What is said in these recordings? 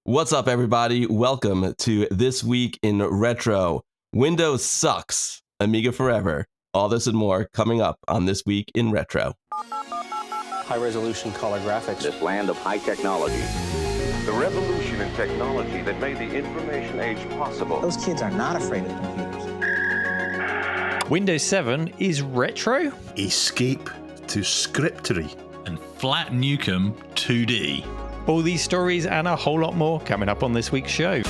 What's up, everybody? Welcome to This Week in Retro. Windows sucks. Amiga forever. All this and more coming up on This Week in Retro. High-resolution color graphics. This land of high technology. The revolution in technology that made the information age possible. Those kids are not afraid of computers. Windows 7 is retro? Escape to Scriptery. And Flat Nukem 2D. All these stories and a whole lot more coming up on this week's show.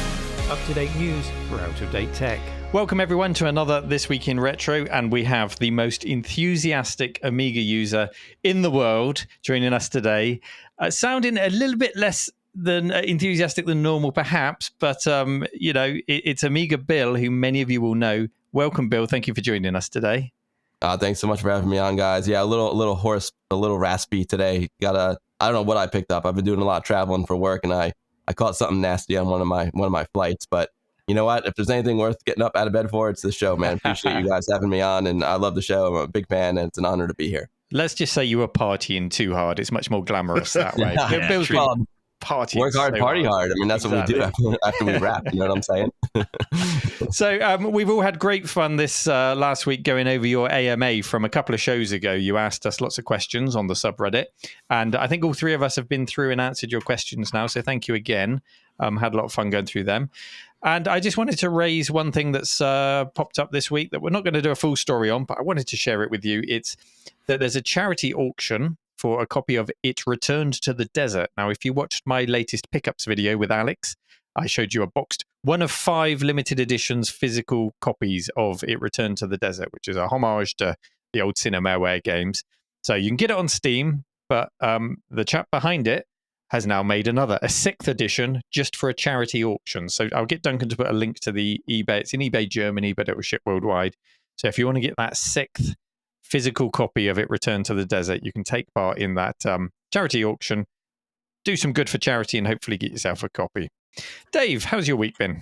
Up-to-date news for out-of-date tech. Welcome everyone to another This Week in Retro, and we have the most enthusiastic Amiga user in the world joining us today. Sounding a little bit less than enthusiastic than normal perhaps, but it's Amiga Bill, who many of you will know. Welcome, Bill. Thank you for joining us today. Thanks so much for having me on, guys. Yeah, a little hoarse, a little raspy today. I don't know what I picked up. I've been doing a lot of traveling for work, and I caught something nasty on one of my flights. But you know what? If there's anything worth getting up out of bed for, it's this show, man. Appreciate you guys having me on, and I love the show. I'm a big fan, and it's an honor to be here. Let's just say you were partying too hard. It's much more glamorous that way. Yeah, Bill's been partying. Work hard, so party hard. I mean, that's exactly what we do after we wrap. You know what I'm saying? So we've all had great fun this last week going over your AMA from a couple of shows ago. You asked us lots of questions on the subreddit, and I think all three of us have been through and answered your questions now. So thank you again. Had a lot of fun going through them. And I just wanted to raise one thing that's popped up this week that we're not going to do a full story on, but I wanted to share it with you. It's that there's a charity auction for a copy of It Returned to the Desert. Now, if you watched my latest pickups video with Alex, I showed you a boxed one of 5 limited editions physical copies of It Returned to the Desert, which is a homage to the old Cinemaware games. So you can get it on Steam, but the chap behind it has now made a 6th edition, just for a charity auction. So I'll get Duncan to put a link to the eBay. It's in eBay Germany, but it will ship worldwide. So if you want to get that 6th physical copy of It Returned to the Desert, you can take part in that charity auction, do some good for charity, and hopefully get yourself a copy. Dave, how's your week been?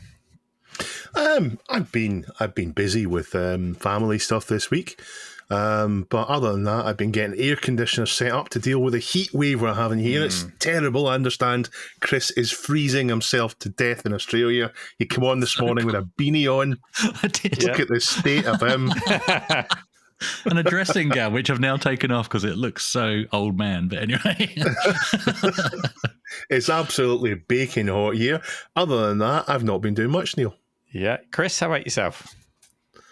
I've been busy with family stuff this week, but other than that, I've been getting air conditioners set up to deal with the heat wave we're having here. It's terrible. I understand Chris is freezing himself to death in Australia. He came on this morning with a beanie on. I did. Look at the state of him. And a dressing gown, which I've now taken off because it looks so old man. But anyway. It's absolutely baking hot here. Other than that, I've not been doing much, Neil. Yeah. Chris, how about yourself?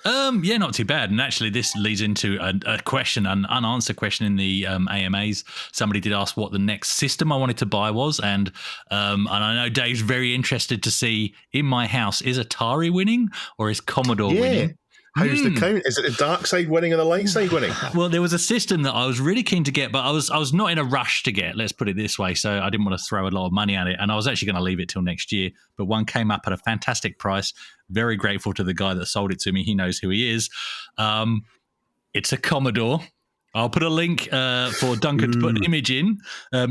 Yeah, not too bad. And actually, this leads into a question, an unanswered question in the AMAs. Somebody did ask what the next system I wanted to buy was. And I know Dave's very interested to see, in my house, is Atari winning or is Commodore winning? How's the count? Is it the dark side winning or the light side winning? Well, there was a system that I was really keen to get, but I was not in a rush to get, let's put it this way. So I didn't want to throw a lot of money at it. And I was actually going to leave it till next year. But one came up at a fantastic price. Very grateful to the guy that sold it to me. He knows who he is. It's a Commodore. I'll put a link for Duncan to put an image in.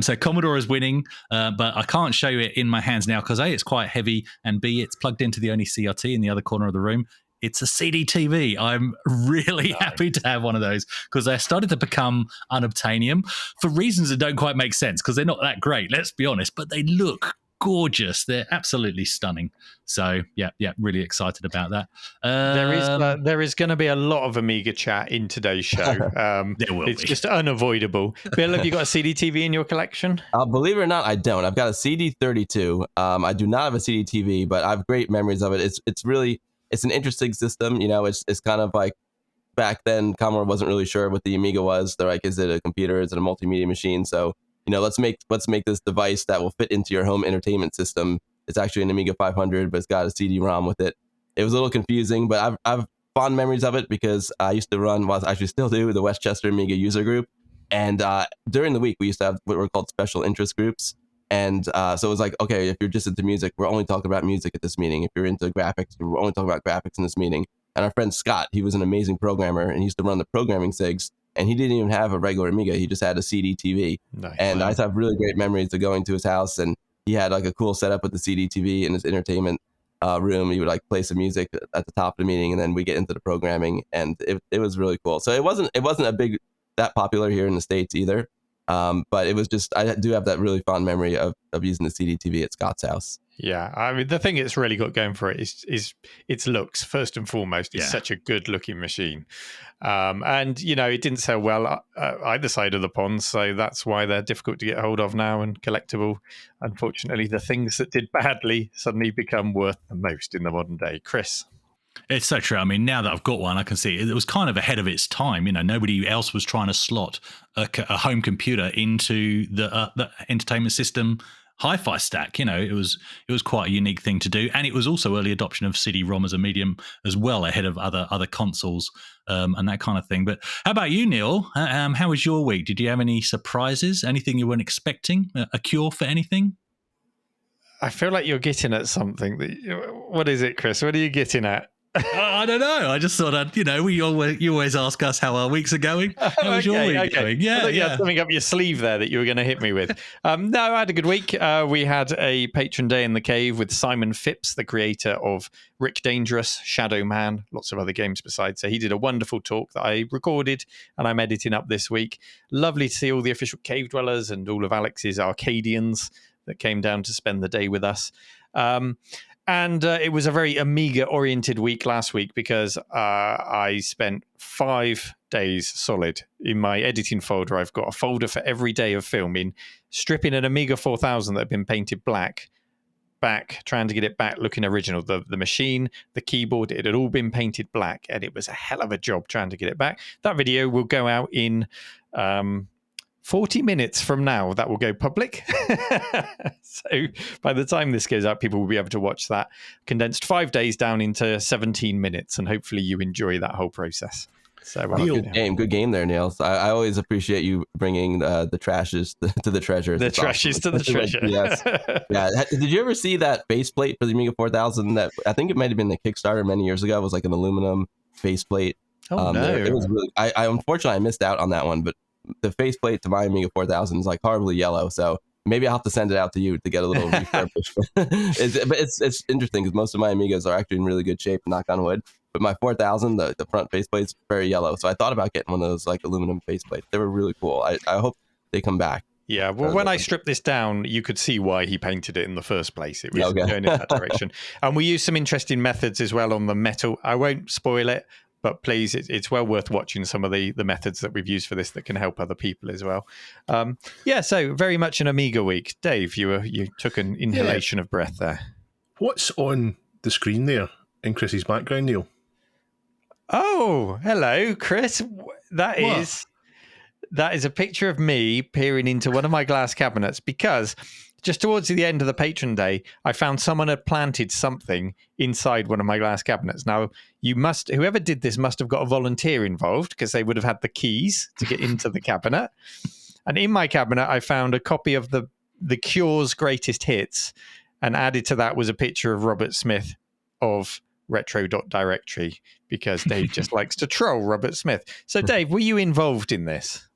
So Commodore is winning, but I can't show you it in my hands now because A, it's quite heavy, and B, it's plugged into the only CRT in the other corner of the room. It's a CD TV. I'm really happy to have one of those because they started to become unobtainium for reasons that don't quite make sense because they're not that great, let's be honest, but they look gorgeous. They're absolutely stunning. So, yeah, really excited about that. There is going to be a lot of Amiga chat in today's show. There will It's be. just unavoidable. Bill, have you got a CD TV in your collection? Believe it or not, I don't. I've got a CD32. I do not have a CD TV, but I have great memories of it. It's an interesting system. You know, it's kind of like back then, Commodore wasn't really sure what the Amiga was. They're like, is it a computer? Is it a multimedia machine? So, you know, let's make this device that will fit into your home entertainment system. It's actually an Amiga 500, but it's got a CD-ROM with it. It was a little confusing, but I've fond memories of it because I used to run, well, I actually still do, the Westchester Amiga user group. And during the week, we used to have what were called special interest groups. And so it was like, okay, if you're just into music, we're only talking about music at this meeting. If you're into graphics, we're only talking about graphics in this meeting. And our friend Scott, he was an amazing programmer, and he used to run the programming SIGs. And he didn't even have a regular Amiga. He just had a CD TV. Nice. And I have really great memories of going to his house. And he had like a cool setup with the CD TV in his entertainment room. He would like play some music at the top of the meeting, and then we get into the programming. And it was really cool. So it wasn't that popular here in the States either. But it was just, I do have that really fond memory of using the CD TV at Scott's house. Yeah, I mean, the thing it's really got going for it is its looks, first and foremost. It's such a good-looking machine. And, it didn't sell well either side of the pond, so that's why they're difficult to get hold of now and collectible. Unfortunately, the things that did badly suddenly become worth the most in the modern day. Chris? It's so true. I mean, now that I've got one, I can see it was kind of ahead of its time. Nobody else was trying to slot a home computer into the entertainment system hi-fi stack. It was quite a unique thing to do, and it was also early adoption of CD-ROM as a medium as well, ahead of other consoles and that kind of thing. But how about you, Neil? How was your week? Did you have any surprises? Anything you weren't expecting? A cure for anything? I feel like you're getting at something. What is it, Chris? What are you getting at? I don't know. I just thought you always ask us how our weeks are going. How was your week going? Yeah, you had something up your sleeve there that you were going to hit me with. No, I had a good week. We had a patron day in the cave with Simon Phipps, the creator of Rick Dangerous, Shadow Man, lots of other games besides. So he did a wonderful talk that I recorded and I'm editing up this week. Lovely to see all the official cave dwellers and all of Alex's Arcadians that came down to spend the day with us. And it was a very Amiga-oriented week last week because I spent 5 days solid in my editing folder. I've got a folder for every day of filming, stripping an Amiga 4000 that had been painted black, back, trying to get it back looking original. The machine, the keyboard, it had all been painted black, and it was a hell of a job trying to get it back. That video will go out in 40 minutes from now. That will go public. So by the time this goes out, people will be able to watch that condensed 5 days down into 17 minutes, and hopefully you enjoy that whole process. So good game there, Neil. I always appreciate you bringing the trashes to the treasures. The trashes to the treasure. Yes. Yeah. Did you ever see that faceplate for the Amiga 4000? That I think it might have been the Kickstarter many years ago. It was like an aluminum faceplate. Oh no! It was really. I unfortunately I missed out on that one, but the faceplate to my Amiga 4000 is like horribly yellow, so maybe I'll have to send it out to you to get a little refurbished. But it's interesting because most of my Amigas are actually in really good shape, knock on wood. But my 4000, the front faceplate's very yellow, so I thought about getting one of those like aluminum faceplates. They were really cool. I hope they come back. Yeah, well, when I stripped this down, you could see why he painted it in the first place. It was going in that direction. And we used some interesting methods as well on the metal. I won't spoil it, but please, it's well worth watching some of the methods that we've used for this that can help other people as well. So very much an Amiga week. Dave, you took an inhalation of breath there. What's on the screen there in Chris's background, Neil? Oh, hello, Chris. That is a picture of me peering into one of my glass cabinets because just towards the end of the patron day, I found someone had planted something inside one of my glass cabinets. Now, whoever did this must have got a volunteer involved because they would have had the keys to get into the cabinet. And in my cabinet, I found a copy of the Cure's greatest hits, and added to that was a picture of Robert Smith of retro.directory because Dave just likes to troll Robert Smith. So, Dave, were you involved in this?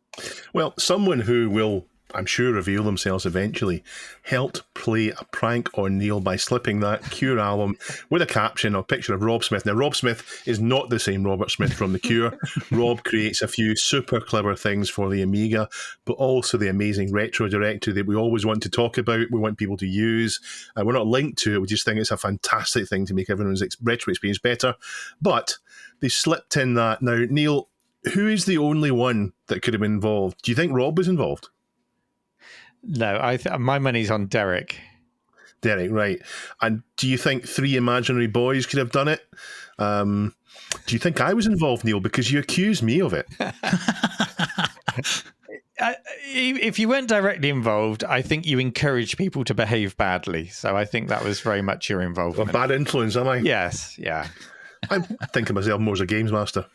Well, someone who will, I'm sure, reveal themselves eventually, helped play a prank on Neil by slipping that Cure album with a caption or picture of Rob Smith. Now, Rob Smith is not the same Robert Smith from The Cure. Rob creates a few super clever things for the Amiga, but also the amazing retro directory that we always want to talk about, we want people to use. We're not linked to it, we just think it's a fantastic thing to make everyone's retro experience better. But they slipped in that. Now, Neil, who is the only one that could have been involved? Do you think Rob was involved? No, my money's on Derek. Derek, right. And do you think 3 imaginary boys could have done it? Do you think I was involved, Neil? Because you accused me of it. If you weren't directly involved, I think you encourage people to behave badly. So I think that was very much your involvement. A bad influence, am I? Yes, yeah. I think of myself more as a games master.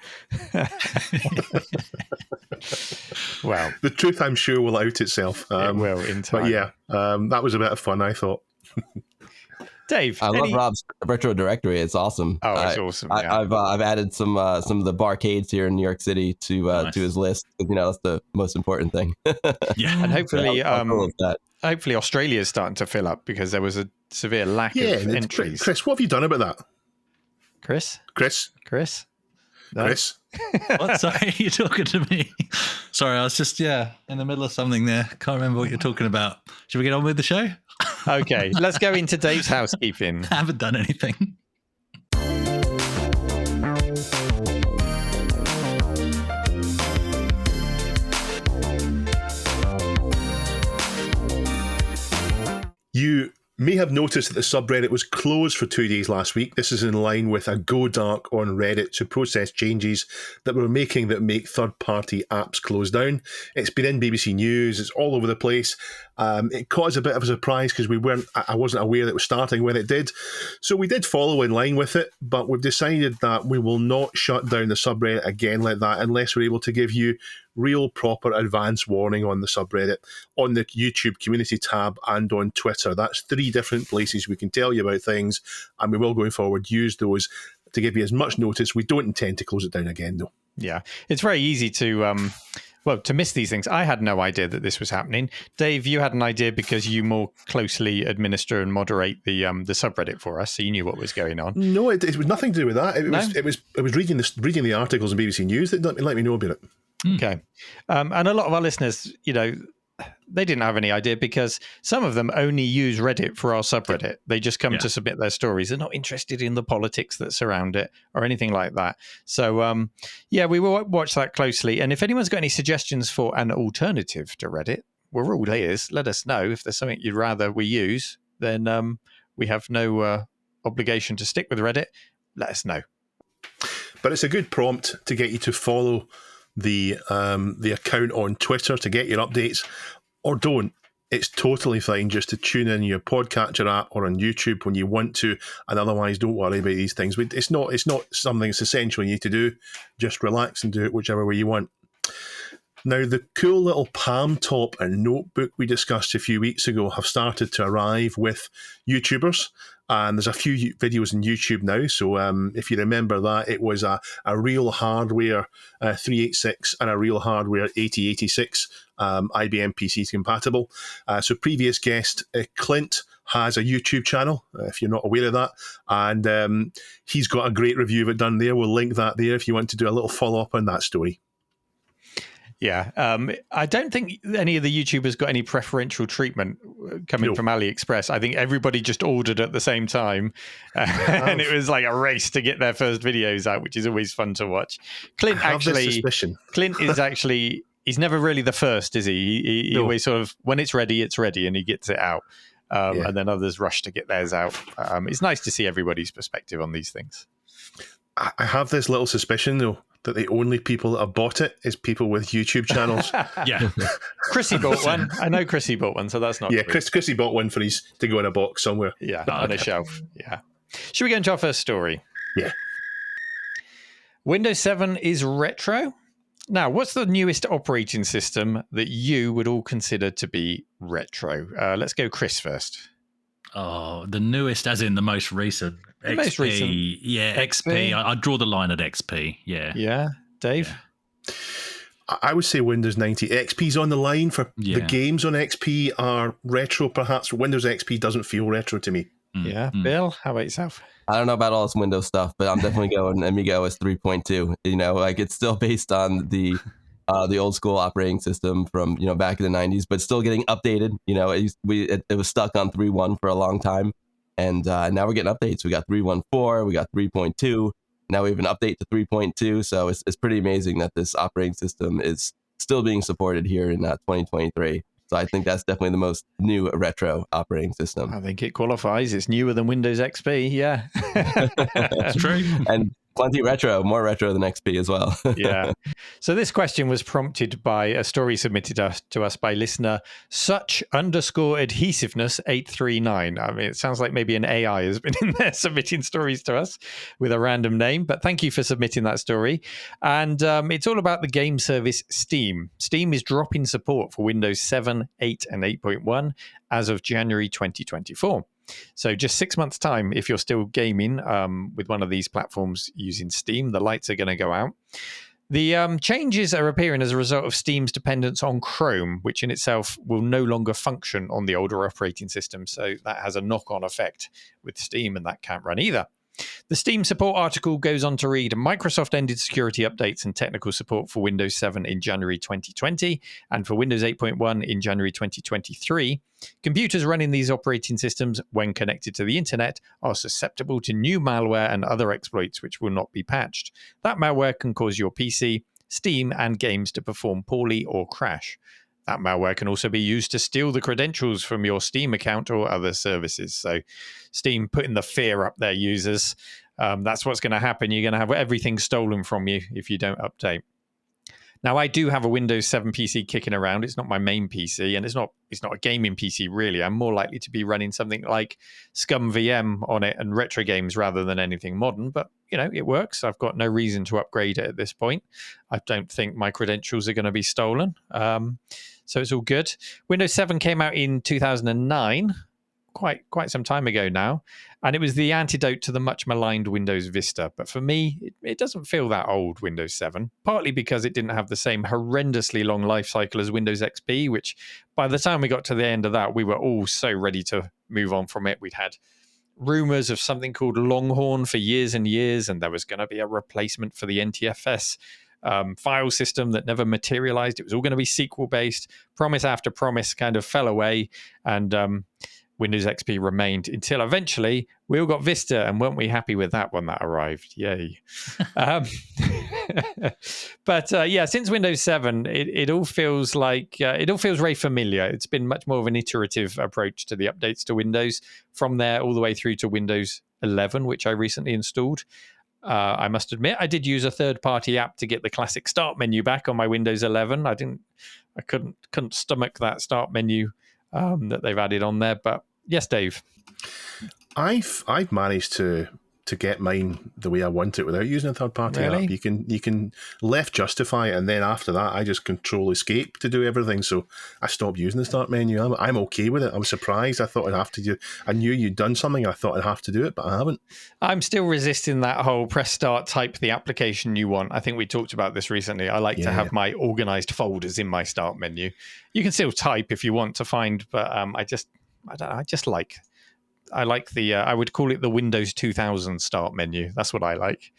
Well, the truth, I'm sure, will out itself. It will in time. But yeah, that was a bit of fun, I thought. Dave, I love Rob's retro directory. It's awesome. Oh, it's awesome. Yeah. I've added some of the barcades here in New York City to his list. That's the most important thing. Yeah, and hopefully, hopefully Australia is starting to fill up because there was a severe lack of entries. Chris, what have you done about that? Chris? No? Chris? What? Sorry, you're talking to me. Sorry, I was just, in the middle of something there. Can't remember what you're talking about. Should we get on with the show? Okay, let's go into Dave's housekeeping. I haven't done anything. You may have noticed that the subreddit was closed for 2 days last week. This is in line with a go dark on Reddit to process changes that we're making that make third-party apps close down. It's been in BBC News. It's all over the place. It caught us a bit of a surprise because I wasn't aware that it was starting when it did. So we did follow in line with it, but we've decided that we will not shut down the subreddit again like that unless we're able to give you real proper advance warning on the subreddit, on the YouTube community tab, and on Twitter. That's 3 different places we can tell you about things, and we will going forward use those to give you as much notice. We don't intend to close it down again, though. Yeah, it's very easy to miss these things. I had no idea that this was happening. Dave, you had an idea because you more closely administer and moderate the subreddit for us, so you knew what was going on. No, it was nothing to do with that. It was reading the articles on BBC News that let me know about it. Okay. And a lot of our listeners, they didn't have any idea because some of them only use Reddit for our subreddit. They just come to submit their stories. They're not interested in the politics that surround it or anything like that. So, we will watch that closely. And if anyone's got any suggestions for an alternative to Reddit, we're all ears. Let us know. If there's something you'd rather we use, then we have no obligation to stick with Reddit. Let us know. But it's a good prompt to get you to follow the account on Twitter to get your updates, or don't. It's totally fine just to tune in your podcatcher app or on YouTube when you want to, and otherwise don't worry about these things. It's not something that's essential you need to do. Just relax and do it whichever way you want. Now, the cool little palm top and notebook we discussed a few weeks ago have started to arrive with YouTubers. And there's a few videos on YouTube now. So if you remember that, it was a real hardware 386 and a real hardware 8086 IBM PCs compatible. So previous guest, Clint, has a YouTube channel, if you're not aware of that. And he's got a great review of it done there. We'll link that there if you want to do a little follow-up on that story. Yeah, I don't think any of the YouTubers got any preferential treatment coming from AliExpress. I think everybody just ordered at the same time, and it was like a race to get their first videos out, which is always fun to watch. Clint is actually, he's never really the first, is he? He always sort of, when it's ready, and he gets it out. And then others rush to get theirs out. It's nice to see everybody's perspective on these things. I have this little suspicion, though, that the only people that have bought it is people with YouTube channels. Yeah. Chrissy bought one. I know Chrissy bought one, so that's not true. Chrissy bought one for his to go in a box somewhere. Yeah, on a shelf. Yeah. Should we go into our first story? Yeah. Windows 7 is retro. Now, what's the newest operating system that you would all consider to be retro? Let's go Chris first. Oh, the newest, as in the most recent. The most recent. Yeah, XP. I draw the line at XP. Yeah. Yeah. Dave? Yeah. I would say Windows 90. XP's on the line for the games on XP are retro, perhaps. Windows XP doesn't feel retro to me. Yeah. Bill, how about yourself? I don't know about all this Windows stuff, but I'm definitely going Amiga OS 3.2. It's still based on the old school operating system from back in the 90s, but still getting updated. It was stuck on 3.1 for a long time, and now we're getting updates. We got 3.14, we got 3.2. Now we have an update to 3.2. So it's pretty amazing that this operating system is still being supported here in 2023. So I think that's definitely the most new retro operating system. I think it qualifies. It's newer than Windows XP. Yeah, that's true. And plenty retro, more retro than XP as well. Yeah. So this question was prompted by a story submitted to us by listener such_adhesiveness 839. I mean, it sounds like maybe an AI has been in there submitting stories to us with a random name, but thank you for submitting that story. And it's all about the game service Steam. Steam is dropping support for Windows 7, 8, and 8.1 as of January 2024. So just 6 months' time, if you're still gaming with one of these platforms using Steam, the lights are going to go out. The changes are appearing as a result of Steam's dependence on Chrome, which in itself will no longer function on the older operating system. So that has a knock-on effect with Steam, and that can't run either. The Steam support article goes on to read, Microsoft ended security updates and technical support for Windows 7 in January 2020 and for Windows 8.1 in January 2023. Computers running these operating systems, when connected to the internet, are susceptible to new malware and other exploits which will not be patched. That malware can cause your PC, Steam, and games to perform poorly or crash. That malware can also be used to steal the credentials from your Steam account or other services. So Steam putting the fear up their users. That's what's going to happen. You're going to have everything stolen from you if you don't update. Now, I do have a Windows 7 PC kicking around. It's not my main PC, and it's not a gaming PC, really. I'm more likely to be running something like Scum VM on it and retro games rather than anything modern. But, it works. I've got no reason to upgrade it at this point. I don't think my credentials are going to be stolen. So it's all good. Windows 7 came out in 2009, quite some time ago now, and it was the antidote to the much maligned Windows Vista. But for me, it doesn't feel that old, Windows 7, partly because it didn't have the same horrendously long life cycle as Windows XP, which by the time we got to the end of that, we were all so ready to move on from it. We'd had rumors of something called Longhorn for years and years, and there was going to be a replacement for the NTFS file system that never materialized. It was all going to be SQL based. Promise after promise kind of fell away, and Windows XP remained until eventually we all got Vista, and weren't we happy with that when that arrived? Yay. But since Windows 7, it all feels like it all feels very familiar. It's been much more of an iterative approach to the updates to Windows, from there all the way through to Windows 11, which I recently installed. I must admit, I did use a third-party app to get the classic start menu back on my Windows 11. I couldn't stomach that start menu that they've added on there. But yes, Dave, I've managed to get mine the way I want it without using a third-party Really? app. You can left justify it, and then after that, I just control escape to do everything. So I stopped using the start menu. I'm okay with it. I was surprised. I thought I'd have to do. I knew you'd done something. I thought I'd have to do it, but I haven't. I'm still resisting that whole press start, type the application you want. I think we talked about this recently. I like to have my organized folders in my start menu. You can still type if you want to find, but I like the, I would call it the Windows 2000 start menu. That's what I like.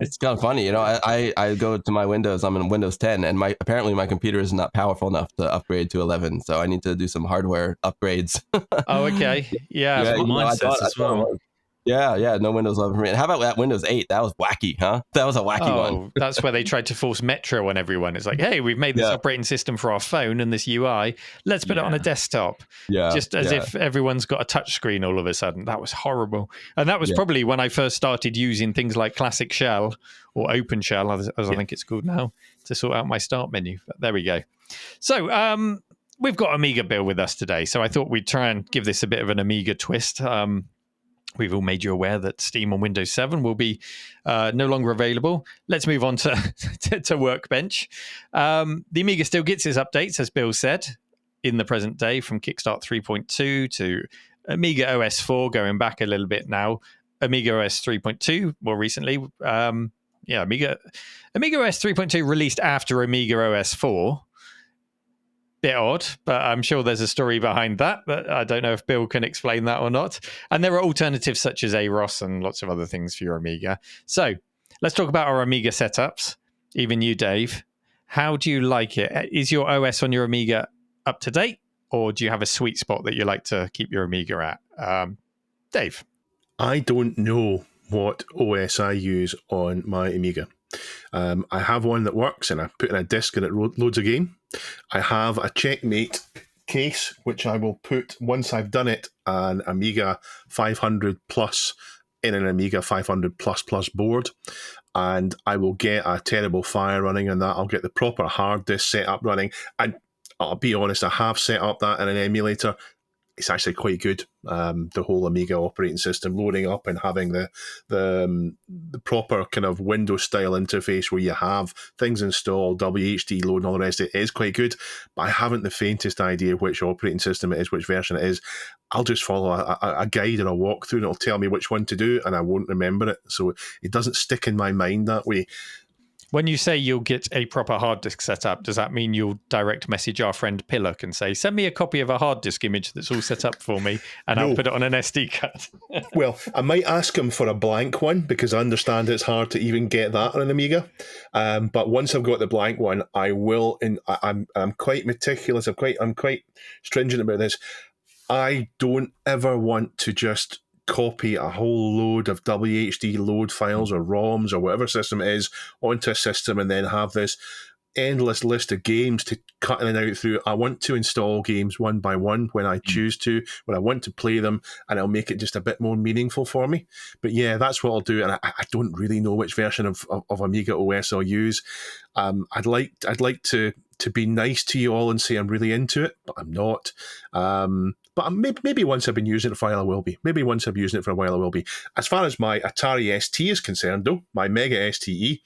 It's kind of funny, I go to my Windows, I'm in Windows 10, and apparently my computer is not powerful enough to upgrade to 11, so I need to do some hardware upgrades. Oh, okay. Yeah. Mine says as well. Yeah, no Windows 11 for me. And how about that Windows 8? That was wacky, huh? That was a wacky one. That's where they tried to force Metro on everyone. It's like, hey, we've made this operating system for our phone and this UI. Let's put it on a desktop. Yeah, just as if everyone's got a touch screen all of a sudden. That was horrible. And that was probably when I first started using things like Classic Shell or Open Shell, as I think it's called now, to sort out my start menu. But there we go. So we've got Amiga Bill with us today. So I thought we'd try and give this a bit of an Amiga twist. We've all made you aware that Steam on Windows 7 will be no longer available. Let's move on to Workbench. The Amiga still gets its updates, as Bill said, in the present day, from Kickstart 3.2 to Amiga OS 4, going back a little bit now. Amiga OS 3.2 more recently. Amiga OS 3.2 released after Amiga OS 4. Bit odd, but I'm sure there's a story behind that, but I don't know if Bill can explain that or not. And there are alternatives such as AROS and lots of other things for your Amiga. So let's talk about our Amiga setups. Even you, Dave. How do you like it? Is your OS on your Amiga up to date, or do you have a sweet spot that you like to keep your Amiga at? Dave? I don't know what OS I use on my Amiga. I have one that works, and I put in a disk and it loads a game. I have a Checkmate case, which I will put, once I've done it, an Amiga 500 Plus in an Amiga 500 Plus board, and I will get a Terrible Fire running on that. I'll get the proper hard disk set up running, and I'll be honest, I have set up that in an emulator. It's actually quite good. The whole Amiga operating system loading up and having the proper kind of Windows style interface where you have things installed, WHD load and all the rest of it is quite good. But I haven't the faintest idea which operating system it is, which version it is. I'll just follow a guide or a walkthrough and it'll tell me which one to do, and I won't remember it. So it doesn't stick in my mind that way. When you say you'll get a proper hard disk set up, does that mean you'll direct message our friend Pillock and say, send me a copy of a hard disk image that's all set up for me, and I'll put it on an SD card? Well, I might ask him for a blank one because I understand it's hard to even get that on an Amiga. But once I've got the blank one, I will. And I'm quite meticulous. I'm quite stringent about this. I don't ever want to just copy a whole load of WHD load files or ROMs or whatever system it is onto a system and then have this endless list of games to cut in and out through. I want to install games one by one when I choose to, when I want to play them, and it'll make it just a bit more meaningful for me. But yeah, that's what I'll do, and I don't really know which version of Amiga OS I'll use. I'd like to be nice to you all and say I'm really into it, but I'm not. But maybe once I've been using it for a while, I will be. Maybe once I've been using it for a while, I will be. As far as my Atari ST is concerned, though, my Mega STE,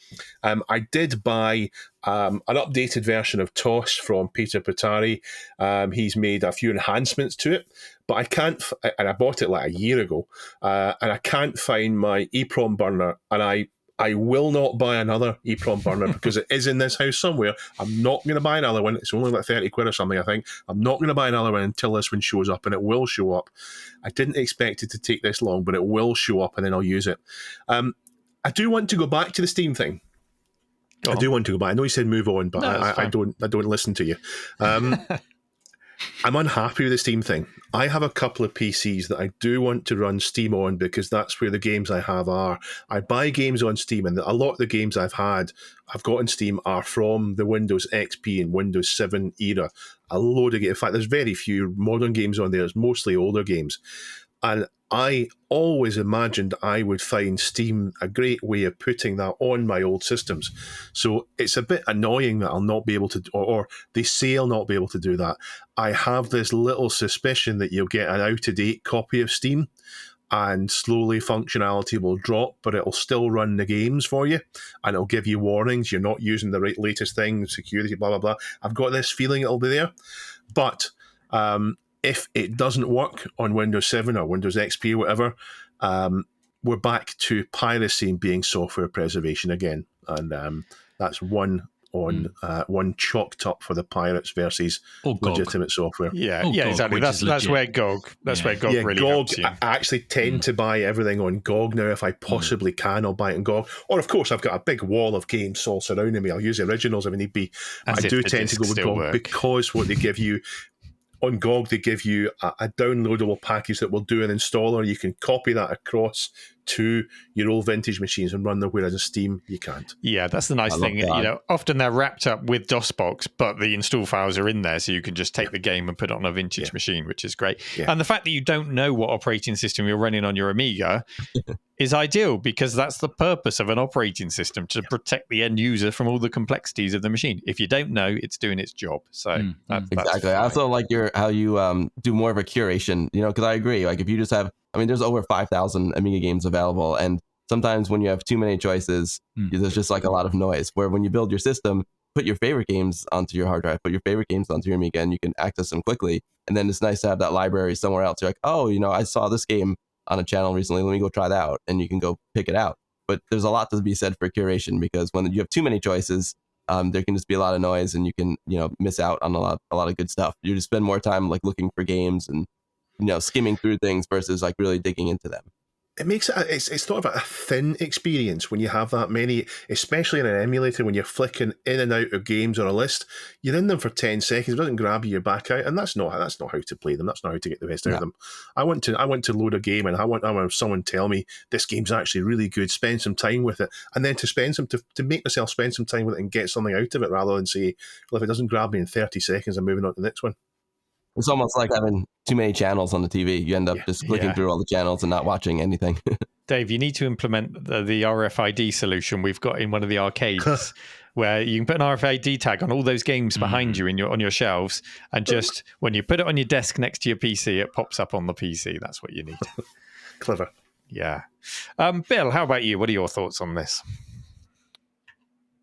I did buy an updated version of TOS from Peter Patari. He's made a few enhancements to it, but I can't, and I bought it like a year ago, and I can't find my EEPROM burner, and I will not buy another EEPROM burner because it is in this house somewhere. I'm not going to buy another one. It's only like 30 quid or something, I think. I'm not going to buy another one until this one shows up, and it will show up. I didn't expect it to take this long, but it will show up, and then I'll use it. I do want to go back to the Steam thing. I do want to go back. I know you said move on, but no, I don't listen to you. I'm unhappy with the Steam thing. I have a couple of PCs that I do want to run Steam on because that's where the games I have are. I buy games on Steam, and a lot of the games I've got on Steam are from the Windows XP and Windows 7 era. A load of games. In fact, there's very few modern games on there. It's mostly older games. And I always imagined I would find Steam a great way of putting that on my old systems. So it's a bit annoying that I'll not be able to, or they say I'll not be able to do that. I have this little suspicion that you'll get an out-of-date copy of Steam and slowly functionality will drop, but it'll still run the games for you and it'll give you warnings. You're not using the right latest thing, security, blah, blah, blah. I've got this feeling it'll be there. But if it doesn't work on Windows 7 or Windows XP or whatever, we're back to piracy and being software preservation again. And that's one chalked up for the pirates versus legitimate software. Yeah, exactly. That's where GOG really helps you. I actually tend to buy everything on GOG now. If I possibly can, I'll buy it on GOG. Or, of course, I've got a big wall of games all surrounding me. I'll use the originals if need be. I do tend to go with GOG because what they give you... On GOG, they give you a downloadable package that will do an installer. You can copy that across to your old vintage machines and run them, whereas in Steam, you can't. Yeah, that's the nice thing. Often they're wrapped up with DOSBox, but the install files are in there, so you can just take the game and put it on a vintage machine, which is great. Yeah. And the fact that you don't know what operating system you're running on your Amiga is ideal, because that's the purpose of an operating system, to protect the end user from all the complexities of the machine. If you don't know, it's doing its job. So exactly. I also like how you do more of a curation, because I agree. Like if you just have, there's over 5,000 Amiga games available, and sometimes when you have too many choices, there's just like a lot of noise. Where when you build your system, put your favorite games onto your hard drive, put your favorite games onto your Amiga, and you can access them quickly. And then it's nice to have that library somewhere else. You're like, oh, I saw this game on a channel recently, let me go try that out, and you can go pick it out. But there's a lot to be said for curation, because when you have too many choices, there can just be a lot of noise, and you can miss out on a lot of good stuff. You just spend more time like looking for games and skimming through things versus like really digging into them. It makes it, it's sort of a thin experience when you have that many, especially in an emulator, when you're flicking in and out of games on a list. You're in them for 10 seconds, it doesn't grab you, you're back out, and that's not how to play them. That's not how to get the best out of them. I want to load a game, and I want someone tell me this game's actually really good, spend some time with it, and then to make myself spend some time with it and get something out of it, rather than say, well, if it doesn't grab me in 30 seconds, I'm moving on to the next one. It's almost like having too many channels on the TV. You end up just clicking through all the channels and not watching anything. Dave, you need to implement the RFID solution we've got in one of the arcades, where you can put an RFID tag on all those games behind you on your shelves, and just when you put it on your desk next to your PC, it pops up on the PC. That's what you need. Clever. Yeah. Bill, how about you? What are your thoughts on this?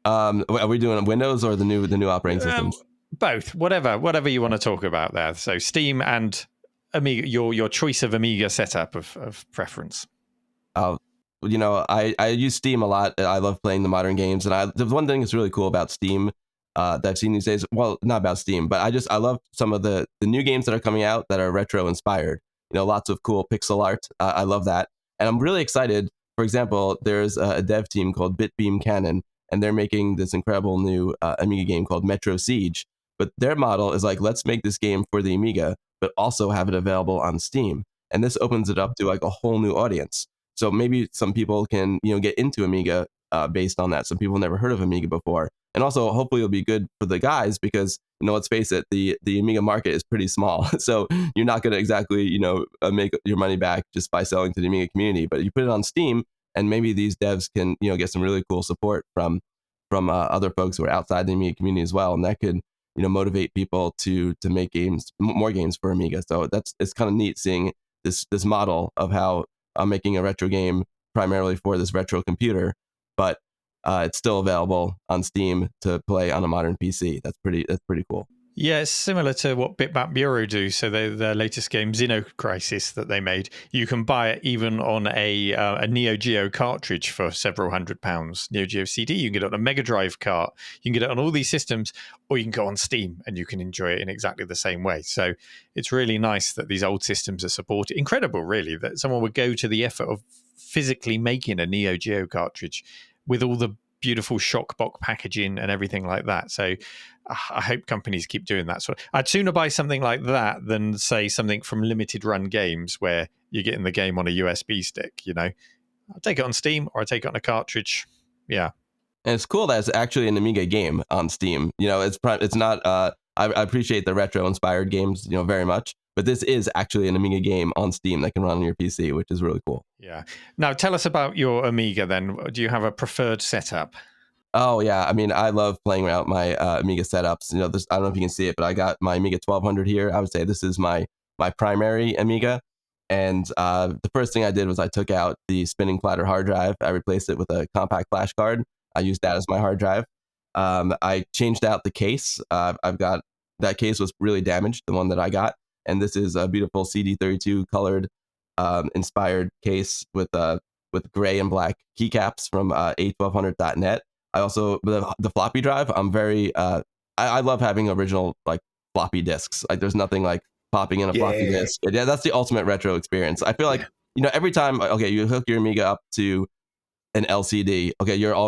Are we doing Windows or the new operating systems? Both, whatever you want to talk about there. So Steam and Amiga, your choice of Amiga setup of preference. I use Steam a lot. I love playing the modern games, and the one thing that's really cool about Steam that I've seen these days. Well, not about Steam, but I love some of the new games that are coming out that are retro inspired. Lots of cool pixel art. I love that, and I'm really excited. For example, there's a dev team called Bitbeam Canon, and they're making this incredible new Amiga game called Metro Siege. But their model is like, let's make this game for the Amiga, but also have it available on Steam. And this opens it up to like a whole new audience. So maybe some people can, get into Amiga based on that. Some people never heard of Amiga before. And also, hopefully, it'll be good for the guys because, let's face it, the Amiga market is pretty small. So you're not going to exactly, make your money back just by selling to the Amiga community. But you put it on Steam, and maybe these devs can, get some really cool support from other folks who are outside the Amiga community as well, and that could, motivate people to make more games for Amiga. So it's kind of neat seeing this model of how I'm making a retro game primarily for this retro computer, but it's still available on Steam to play on a modern PC. That's pretty cool. Yeah, it's similar to what Bitmap Bureau do. So their latest game, Xenocrisis, that they made, you can buy it even on a Neo Geo cartridge for several £100. Neo Geo CD, you can get it on a Mega Drive cart, you can get it on all these systems, or you can go on Steam and you can enjoy it in exactly the same way. So it's really nice that these old systems are supported. Incredible, really, that someone would go to the effort of physically making a Neo Geo cartridge with all the beautiful shockbox packaging and everything like that. So I hope companies keep doing that. I'd sooner buy something like that than say something from limited run games where you're getting the game on a USB stick. I'll take it on Steam or I take it on a cartridge. Yeah. And it's cool that it's actually an Amiga game on Steam. It's not. I appreciate the retro inspired games, very much. But this is actually an Amiga game on Steam that can run on your PC, which is really cool. Yeah. Now, tell us about your Amiga then. Do you have a preferred setup? Oh, yeah. I mean, I love playing around my Amiga setups. I don't know if you can see it, but I got my Amiga 1200 here. I would say this is my primary Amiga. And the first thing I did was I took out the spinning platter hard drive. I replaced it with a compact flash card. I used that as my hard drive. I changed out the case. That case was really damaged, the one that I got. And this is a beautiful CD32 colored inspired case with gray and black keycaps from A1200.net. I also, the floppy drive, I'm very, I love having original like floppy disks. Like there's nothing like popping in a floppy disk. Yeah, that's the ultimate retro experience. I feel like, every time, you hook your Amiga up to an LCD,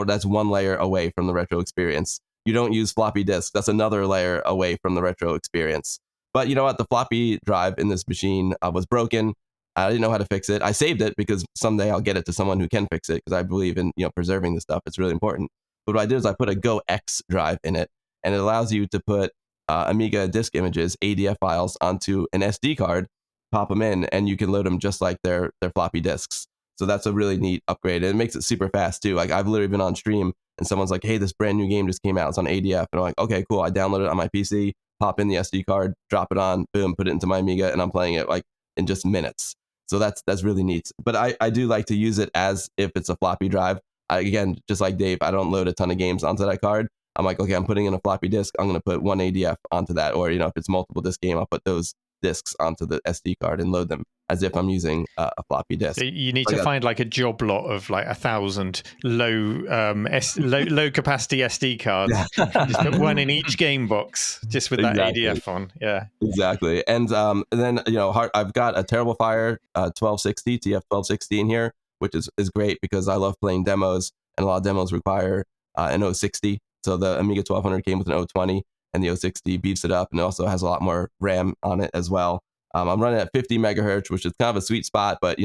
that's one layer away from the retro experience. You don't use floppy disks. That's another layer away from the retro experience. But you know what? The floppy drive in this machine was broken. I didn't know how to fix it. I saved it because someday I'll get it to someone who can fix it because I believe in preserving the stuff. It's really important. But what I did is I put a Go X drive in it, and it allows you to put Amiga disk images, ADF files, onto an SD card, pop them in, and you can load them just like their floppy disks. So that's a really neat upgrade. And it makes it super fast too. Like I've literally been on stream and someone's like, hey, this brand new game just came out. It's on ADF. And I'm like, okay, cool. I download it on my PC, pop in the SD card, drop it on, boom, put it into my Amiga, and I'm playing it like in just minutes. So that's really neat. But I do like to use it as if it's a floppy drive. Again, just like Dave, I don't load a ton of games onto that card. I'm like, okay, I'm putting in a floppy disk. I'm going to put one ADF onto that. Or, if it's multiple disc game, I'll put those disks onto the SD card and load them as if I'm using a floppy disk. So you need to find like a job lot of like 1,000 low capacity SD cards. Just put one in each game box, just with that ADF on. Yeah, exactly. And then I've got a Terrible Fire 1260 TF 1260 in here, which is great because I love playing demos, and a lot of demos require an 060. So the Amiga 1200 came with an 020, and the 060 beefs it up, and it also has a lot more RAM on it as well. I'm running at 50 megahertz, which is kind of a sweet spot, but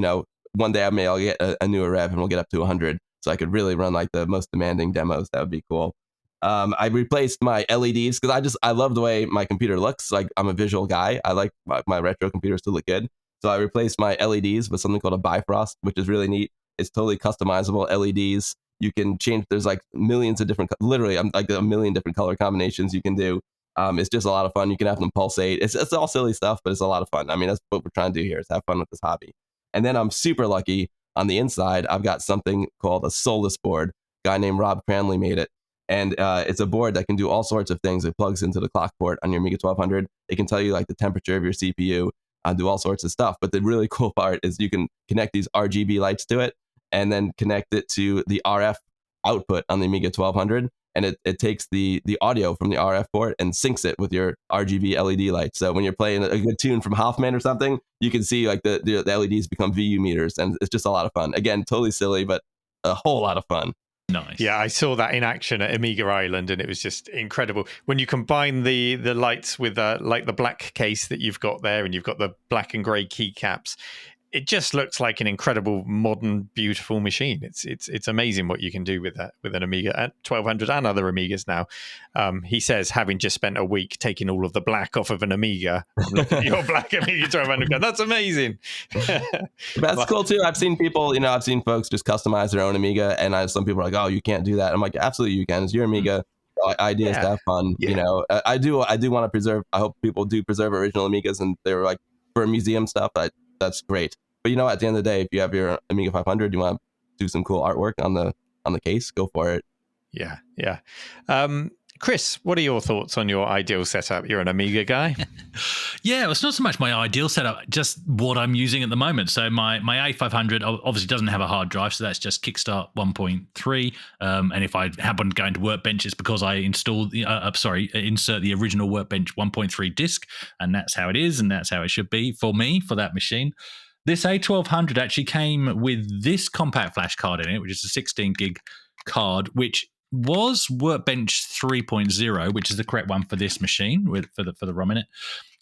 one day I'll get a newer rev and we'll get up to 100, so I could really run like the most demanding demos. That would be cool. I replaced my LEDs because I love the way my computer looks. Like I'm a visual guy. I like my retro computers to look good. So I replaced my LEDs with something called a Bifrost, which is really neat. It's totally customizable LEDs. You can change. There's like millions of different, literally, like a million different color combinations you can do. It's just a lot of fun. You can have them pulsate. It's all silly stuff, but it's a lot of fun. I mean, that's what we're trying to do here, is have fun with this hobby. And then I'm super lucky on the inside. I've got something called a Solus board. A guy named Rob Cranley made it. And it's a board that can do all sorts of things. It plugs into the clock port on your Amiga 1200. It can tell you like the temperature of your CPU, do all sorts of stuff. But the really cool part is you can connect these RGB lights to it. and then connect it to the RF output on the Amiga 1200. And it takes the audio from the RF port and syncs it with your RGB LED light. So when you're playing a good tune from Hoffman or something, you can see like the LEDs become VU meters, and it's just a lot of fun. Again, totally silly, but a whole lot of fun. Nice. Yeah, I saw that in action at Amiga Island, and it was just incredible. When you combine the lights with like the black case that you've got there, and you've got the black and grey keycaps, it just looks like an incredible, modern, beautiful machine. It's amazing what you can do with that, with an Amiga 1200 and other Amigas now. He says, having just spent a week taking all of the black off of an Amiga, I'm looking at your black Amiga 1200 going, that's amazing. That's cool too. I've seen people, I've seen folks just customize their own Amiga, and some people are like, oh, you can't do that. I'm like, absolutely you can. It's your Amiga. Idea is to have fun. I do want to preserve. I hope people do preserve original Amigas, and they're like for museum stuff. That's great. But at the end of the day, if you have your Amiga 500, you want to do some cool artwork on the case, go for it. Yeah. Chris, what are your thoughts on your ideal setup? You're an Amiga guy. Yeah, it's not so much my ideal setup, just what I'm using at the moment. So my A500 obviously doesn't have a hard drive, so that's just Kickstart 1.3. And if I happen to go into Workbench, it's because I insert the original Workbench 1.3 disk, and that's how it is, and that's how it should be for me, for that machine. This A1200 actually came with this compact flash card in it, which is a 16 gig card, which was Workbench 3.0, which is the correct one for this machine for the ROM in it.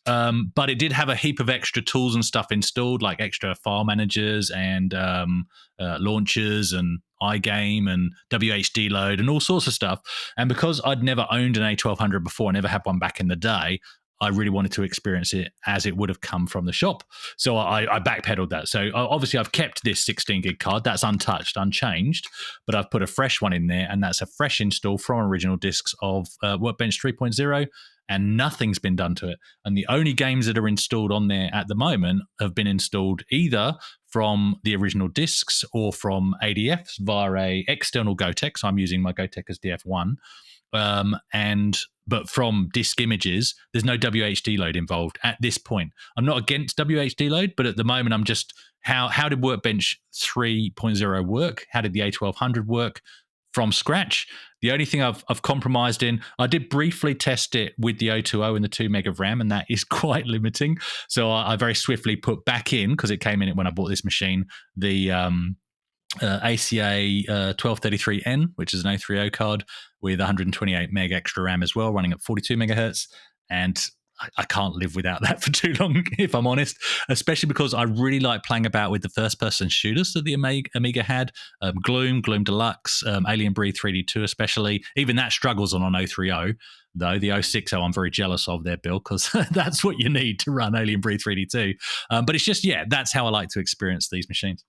But it did have a heap of extra tools and stuff installed, like extra file managers and launchers and iGame and WHD load and all sorts of stuff. And because I'd never owned an A1200 before, I never had one back in the day, I really wanted to experience it as it would have come from the shop. So I backpedaled that. So obviously I've kept this 16 gig card. That's untouched, unchanged, but I've put a fresh one in there, and that's a fresh install from original discs of Workbench 3.0, and nothing's been done to it. And the only games that are installed on there at the moment have been installed either from the original discs or from ADFs via a external Gotek. So I'm using my Gotek as DF1. But from disk images, there's no WHD load involved at this point. I'm not against WHD load, but at the moment I'm just, how did Workbench 3.0 work? How did the A1200 work from scratch? The only thing I've compromised in, I did briefly test it with the 020 and the 2 meg of RAM, and that is quite limiting. So I very swiftly put back in, because it came in when I bought this machine, the ACA 1233N, which is an 030 card with 128 meg extra RAM as well, running at 42 megahertz. And I can't live without that for too long, if I'm honest, especially because I really like playing about with the first-person shooters that the Amiga had. Gloom Deluxe, Alien Breed 3D2 especially. Even that struggles on 030, though. The 060 I'm very jealous of their build, because that's what you need to run Alien Breed 3D2. But it's just, that's how I like to experience these machines.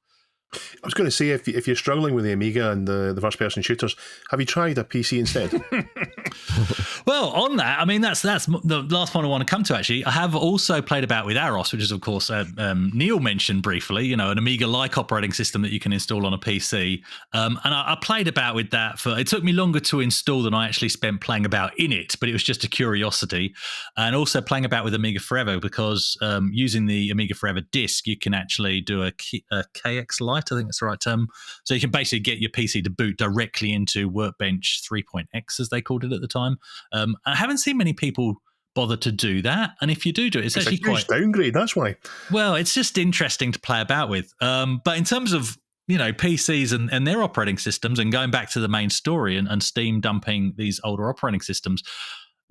I was going to say, if you're struggling with the Amiga and the first-person shooters, have you tried a PC instead? Well, on that, I mean, that's the last one I want to come to, actually. I have also played about with Aros, which is, of course, Neil mentioned briefly, an Amiga-like operating system that you can install on a PC. And I played about with that it took me longer to install than I actually spent playing about in it, but it was just a curiosity. And also playing about with Amiga Forever, because using the Amiga Forever disk, you can actually do a KX Lite, I think that's the right term. So you can basically get your PC to boot directly into Workbench 3.x, as they called it at the time. I haven't seen many people bother to do that, and if you do it, it's actually a huge downgrade. That's why. Well, it's just interesting to play about with. But in terms of PCs and their operating systems, and going back to the main story and Steam dumping these older operating systems,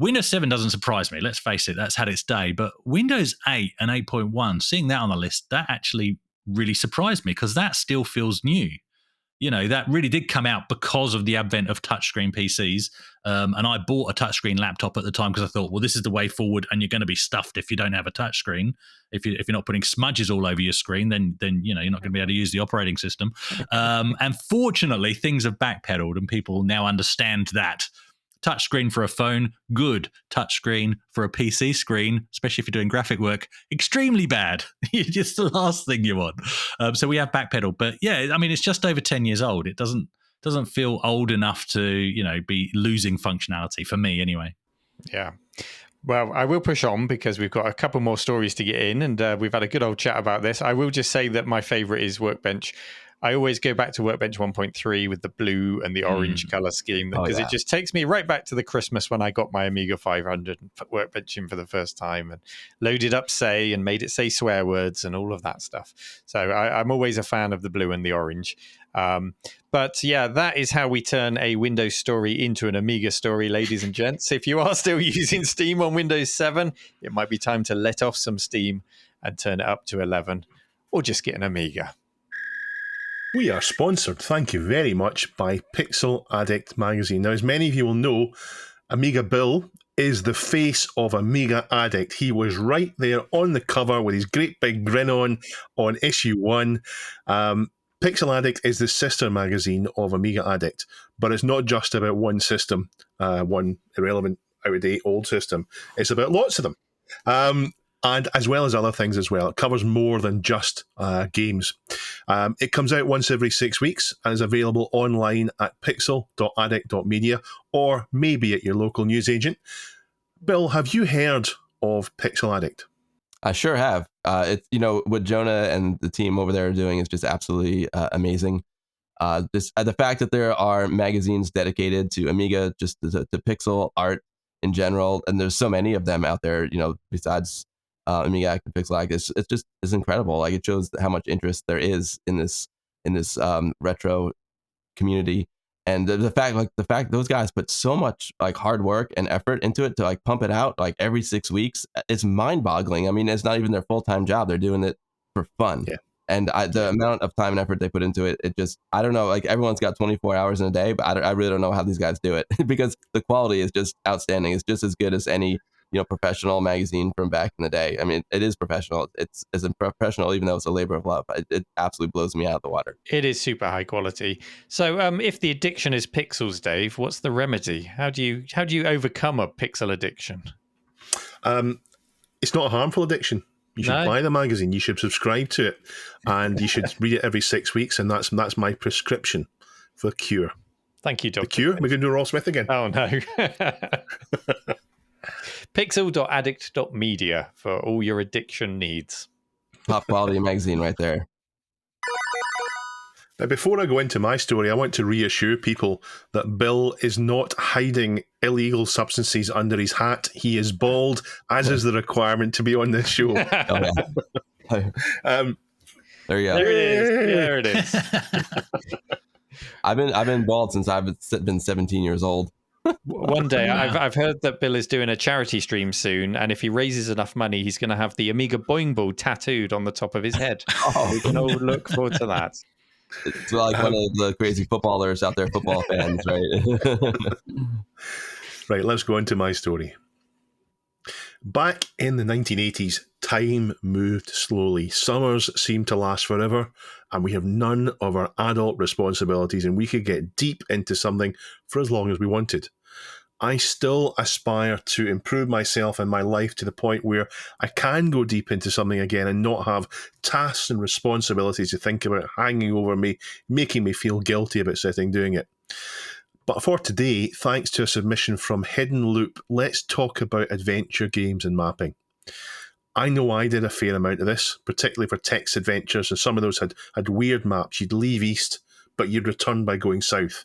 Windows 7 doesn't surprise me. Let's face it, that's had its day. But Windows 8 and 8.1, seeing that on the list, that actually really surprised me, because that still feels new. That really did come out because of the advent of touchscreen PCs. And I bought a touchscreen laptop at the time because I thought, well, this is the way forward, and you're going to be stuffed if you don't have a touchscreen. If you're not putting smudges all over your screen, then you're not going to be able to use the operating system. And fortunately, things have backpedaled, and people now understand that. Touchscreen for a phone, good. Touchscreen for a PC screen, especially if you're doing graphic work, extremely bad. It's just the last thing you want. So we have backpedaled. But yeah, I mean, it's just over 10 years old. It doesn't feel old enough to, be losing functionality, for me anyway. Yeah. Well, I will push on, because we've got a couple more stories to get in, and we've had a good old chat about this. I will just say that my favorite is Workbench. I always go back to Workbench 1.3 with the blue and the orange color scheme because it just takes me right back to the Christmas when I got my Amiga 500 and put Workbench in for the first time and loaded up Say and made it say swear words and all of that stuff. So I'm always a fan of the blue and the orange. But yeah, that is how we turn a Windows story into an Amiga story, ladies and gents. If you are still using Steam on Windows 7, it might be time to let off some steam and turn it up to 11, or just get an Amiga. We are sponsored, thank you very much, by Pixel Addict magazine. Now, as many of you will know, Amiga Bill is the face of Amiga Addict. He was right there on the cover with his great big grin on issue 1. Pixel Addict is the sister magazine of Amiga Addict, but it's not just about one system, one irrelevant, out-of-date old system. It's about lots of them, and as well as other things as well. It covers more than just games. It comes out once every 6 weeks and is available online at pixel.addict.media or maybe at your local newsagent. Bill, have you heard of Pixel Addict? I sure have. It's what Jonah and the team over there are doing is just absolutely amazing. The fact that there are magazines dedicated to Amiga, just to pixel art in general, and there's so many of them out there. Besides Amiga Active Pixel Addict, it's incredible. Like, it shows how much interest there is in this retro community. And the fact those guys put so much like hard work and effort into it to like pump it out like every 6 weeks, it's mind-boggling. I mean, it's not even their full-time job. They're doing it for fun. Yeah. And the amount of time and effort they put into it, I don't know, like everyone's got 24 hours in a day, but I really don't know how these guys do it because the quality is just outstanding. It's just as good as any professional magazine from back in the day. I mean, it is professional. It's professional, even though it's a labor of love. It absolutely blows me out of the water. It is super high quality. So if the addiction is pixels, Dave, what's the remedy? How do you overcome a pixel addiction? It's not a harmful addiction. You should buy the magazine. You should subscribe to it, and you should read it every 6 weeks. And that's my prescription for the cure. Thank you, Dr. The cure? We're going to do Roll Smith again. Oh, no. Pixel.addict.media for all your addiction needs. Top quality magazine right there. Now, before I go into my story, I want to reassure people that Bill is not hiding illegal substances under his hat. He is bald, as is the requirement to be on this show. There you go. There it is. I've been bald since I've been 17 years old. One day, I've heard that Bill is doing a charity stream soon, and if he raises enough money, he's going to have the Amiga Boing Ball tattooed on the top of his head. We can all look forward to that. It's like one of the crazy footballers out there, football fans, right? Right, let's go into my story. Back in the 1980s, time moved slowly. Summers seemed to last forever, and we have none of our adult responsibilities, and we could get deep into something for as long as we wanted. I still aspire to improve myself and my life to the point where I can go deep into something again and not have tasks and responsibilities to think about hanging over me, making me feel guilty about sitting doing it. But for today, thanks to a submission from Hidden Loop, let's talk about adventure games and mapping. I know I did a fair amount of this, particularly for text adventures, and some of those had weird maps. You'd leave east, but you'd return by going south.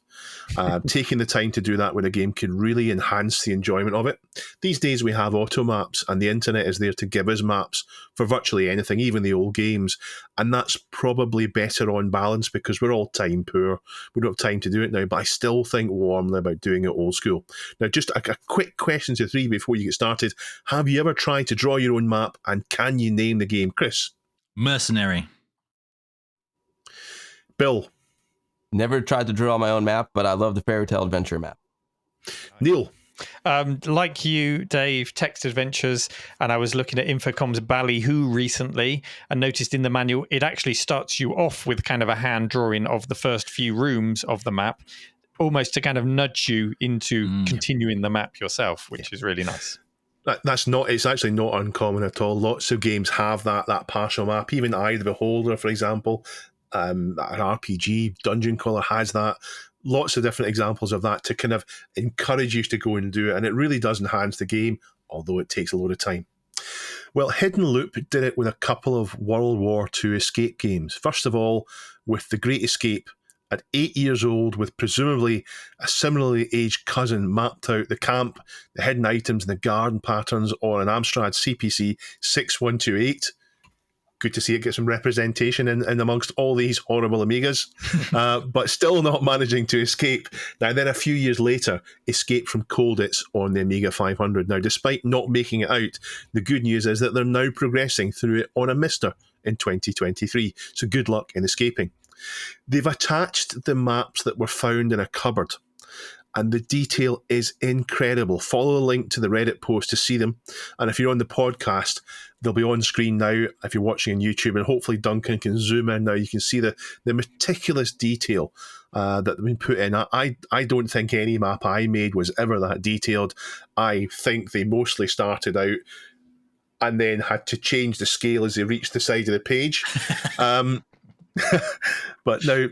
Taking the time to do that with a game could really enhance the enjoyment of it. These days we have auto maps, and the internet is there to give us maps for virtually anything, even the old games. And that's probably better on balance because we're all time poor. We don't have time to do it now, but I still think warmly about doing it old school. Now, just a quick question to three before you get started. Have you ever tried to draw your own map, and can you name the game? Chris? Mercenary. Bill? Never tried to draw my own map, but I love the Fairy Tale Adventure map. Neil? Like you, Dave, text adventures, and I was looking at Infocom's Ballyhoo recently and noticed in the manual it actually starts you off with kind of a hand drawing of the first few rooms of the map, almost to kind of nudge you into continuing the map yourself, which is really nice. It's actually not uncommon at all. Lots of games have that partial map. Even Eye of the Beholder, for example, an RPG, Dungeon Crawler has that. Lots of different examples of that to kind of encourage you to go and do it, and it really does enhance the game, although it takes a load of time. Well, Hidden Loop did it with a couple of World War II escape games. First of all, with The Great Escape. At 8 years old, with presumably a similarly aged cousin, mapped out the camp, the hidden items, and the garden patterns on an Amstrad CPC 6128. Good to see it get some representation in amongst all these horrible Amigas, but still not managing to escape. Now, then a few years later, Escape from Colditz on the Amiga 500. Now, despite not making it out, the good news is that they're now progressing through it on a Mister in 2023. So good luck in escaping. They've attached the maps that were found in a cupboard, and the detail is incredible. Follow the link to the Reddit post to see them. And if you're on the podcast, they'll be on screen now if you're watching on YouTube, and hopefully Duncan can zoom in now. You can see the meticulous detail that have been put in. I don't think any map I made was ever that detailed. I think they mostly started out and then had to change the scale as they reached the side of the page. But now,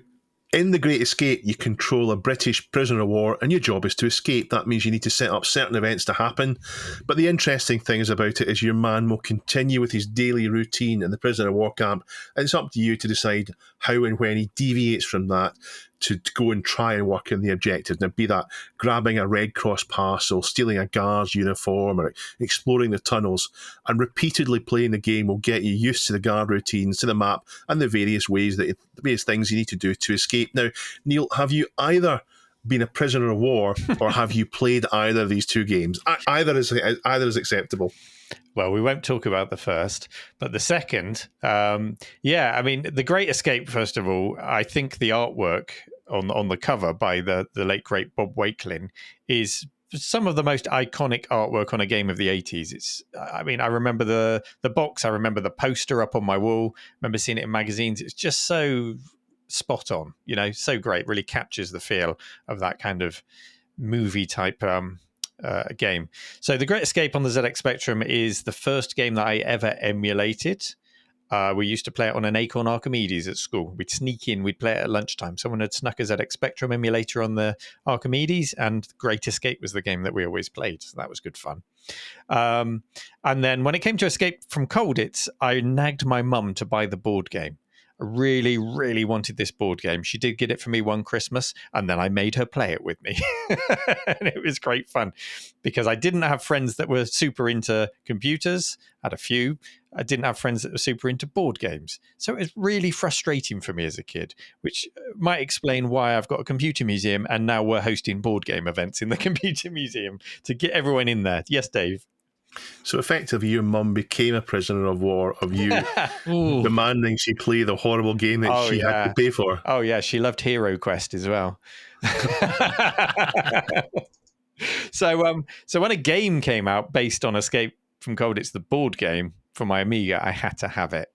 in The Great Escape, you control a British prisoner of war, and your job is to escape. That means you need to set up certain events to happen. But the interesting thing about it is your man will continue with his daily routine in the prisoner of war camp, and it's up to you to decide how and when he deviates from that to go and try and work in the objective. Now, be that grabbing a Red Cross parcel, stealing a guard's uniform, or exploring the tunnels, and repeatedly playing the game will get you used to the guard routines, to the map, and the various things you need to do to escape. Now, Neil, have you either been a prisoner of war or have you played either of these two games? Either is acceptable. Well, we won't talk about the first, but the second, I mean, The Great Escape, first of all, I think the artwork on the cover by the late, great Bob Wakelin is some of the most iconic artwork on a game of the 80s. I remember the box, I remember the poster up on my wall, I remember seeing it in magazines. It's just so spot on, so great, really captures the feel of that kind of movie type game. So The Great Escape on the ZX Spectrum is the first game that I ever emulated. We used to play it on an Acorn Archimedes at school. We'd sneak in, we'd play it at lunchtime. Someone had snuck a ZX Spectrum emulator on the Archimedes, and Great Escape was the game that we always played. So that was good fun. And then when it came to Escape from Colditz, I nagged my mum to buy the board game. I really, really wanted this board game. She did get it for me one Christmas, and then I made her play it with me. And it was great fun because I didn't have friends that were super into computers. I had a few. I didn't have friends that were super into board games. So it was really frustrating for me as a kid, which might explain why I've got a computer museum and now we're hosting board game events in the computer museum to get everyone in there. Yes, Dave? So effectively, your mum became a prisoner of war of you demanding she play the horrible game that she had to pay for. Oh, yeah. She loved Hero Quest as well. So when a game came out based on Escape from Colditz, the board game for my Amiga, I had to have it.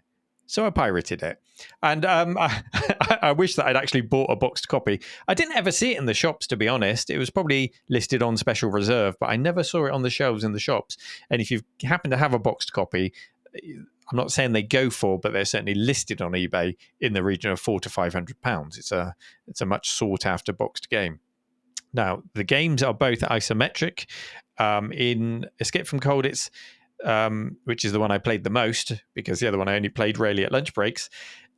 So I pirated it. And I wish that I'd actually bought a boxed copy. I didn't ever see it in the shops, to be honest. It was probably listed on special reserve, but I never saw it on the shelves in the shops. And if you happen to have a boxed copy, I'm not saying they go for, but they're certainly listed on eBay in the region of £400 to £500. It's a much sought after boxed game. Now, the games are both isometric. In Escape from Colditz, which is the one I played the most because the other one I only played rarely at lunch breaks,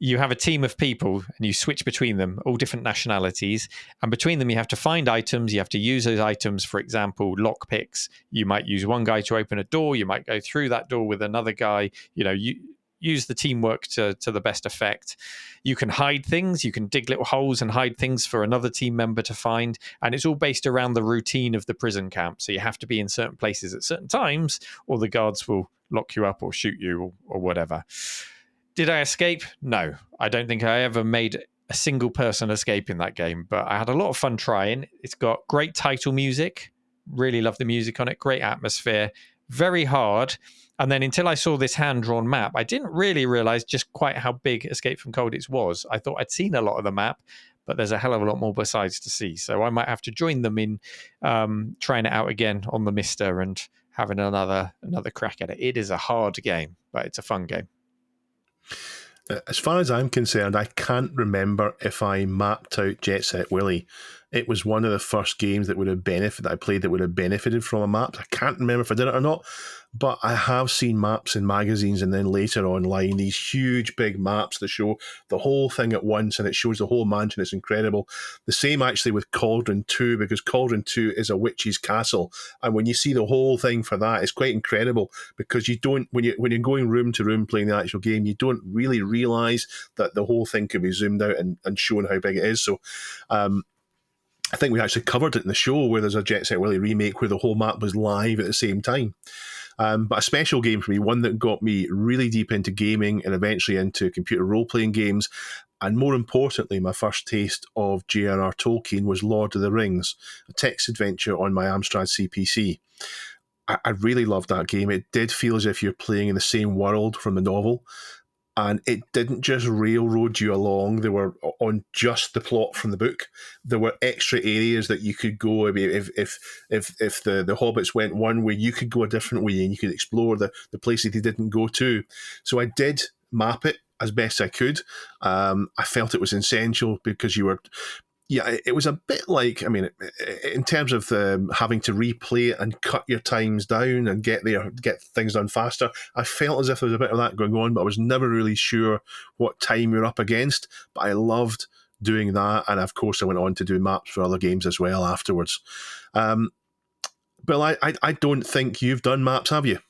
you have a team of people and you switch between them, all different nationalities, and between them you have to find items. You have to use those items. For example, lock picks. You might use one guy to open a door. You might go through that door with another guy. You use the teamwork to the best effect. You can hide things. You can dig little holes and hide things for another team member to find. And it's all based around the routine of the prison camp. So you have to be in certain places at certain times or the guards will lock you up or shoot you or whatever. Did I escape? No. I don't think I ever made a single person escape in that game, but I had a lot of fun trying. It's got great title music. Really love the music on it. Great atmosphere. Very hard. And then until I saw this hand-drawn map, I didn't really realize just quite how big Escape from Colditz was. I thought I'd seen a lot of the map, but there's a hell of a lot more besides to see. So I might have to join them in trying it out again on the Mister and having another crack at it. It is a hard game, but it's a fun game. As far as I'm concerned, I can't remember if I mapped out Jet Set Willy. It was one of the first games that I played that would have benefited from a map. I can't remember if I did it or not, but I have seen maps in magazines and then later online, these huge big maps that show the whole thing at once, and it shows the whole mansion. It's incredible. The same actually with Cauldron 2, because Cauldron 2 is a witch's castle, and when you see the whole thing for that, it's quite incredible, because you don't, when you're going room to room playing the actual game, you don't really realise that the whole thing could be zoomed out and shown how big it is. So I think we actually covered it in the show, where there's a Jet Set Willy remake where the whole map was live at the same time. But a special game for me, one that got me really deep into gaming and eventually into computer role-playing games, and more importantly, my first taste of J.R.R. Tolkien was Lord of the Rings, a text adventure on my Amstrad CPC. I really loved that game. It did feel as if you're playing in the same world from the novel, and it didn't just railroad you along. They were on just the plot from the book. There were extra areas that you could go. I mean, if the hobbits went one way, you could go a different way, and you could explore the places they didn't go to. So I did map it as best I could. I felt it was essential, because you were... Yeah, it was a bit like, I mean, in terms of having to replay it and cut your times down and get things done faster, I felt as if there was a bit of that going on, but I was never really sure what time you're up against. But I loved doing that, and of course I went on to do maps for other games as well afterwards. Bill, I don't think you've done maps, have you?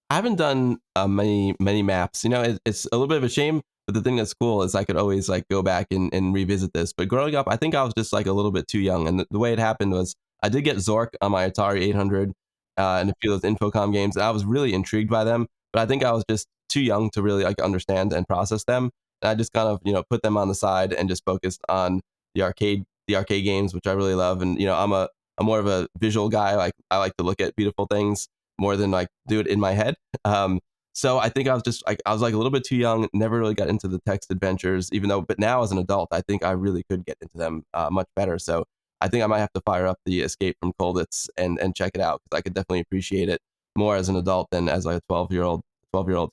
I haven't done many maps. You know, it's a little bit of a shame. But the thing that's cool is I could always like go back and revisit this. But growing up, I think I was just like a little bit too young. And the way it happened was I did get Zork on my Atari 800 and a few of those Infocom games. And I was really intrigued by them. But I think I was just too young to really like understand and process them. And I just kind of, put them on the side and just focused on the arcade games, which I really love. And, I'm more of a visual guy. Like I like to look at beautiful things more than like do it in my head. So I think I was just like, a little bit too young, never really got into the text adventures, but now as an adult, I think I really could get into them much better. So I think I might have to fire up the Escape from Colditz and check it out, because I could definitely appreciate it more as an adult than as like a 12-year-old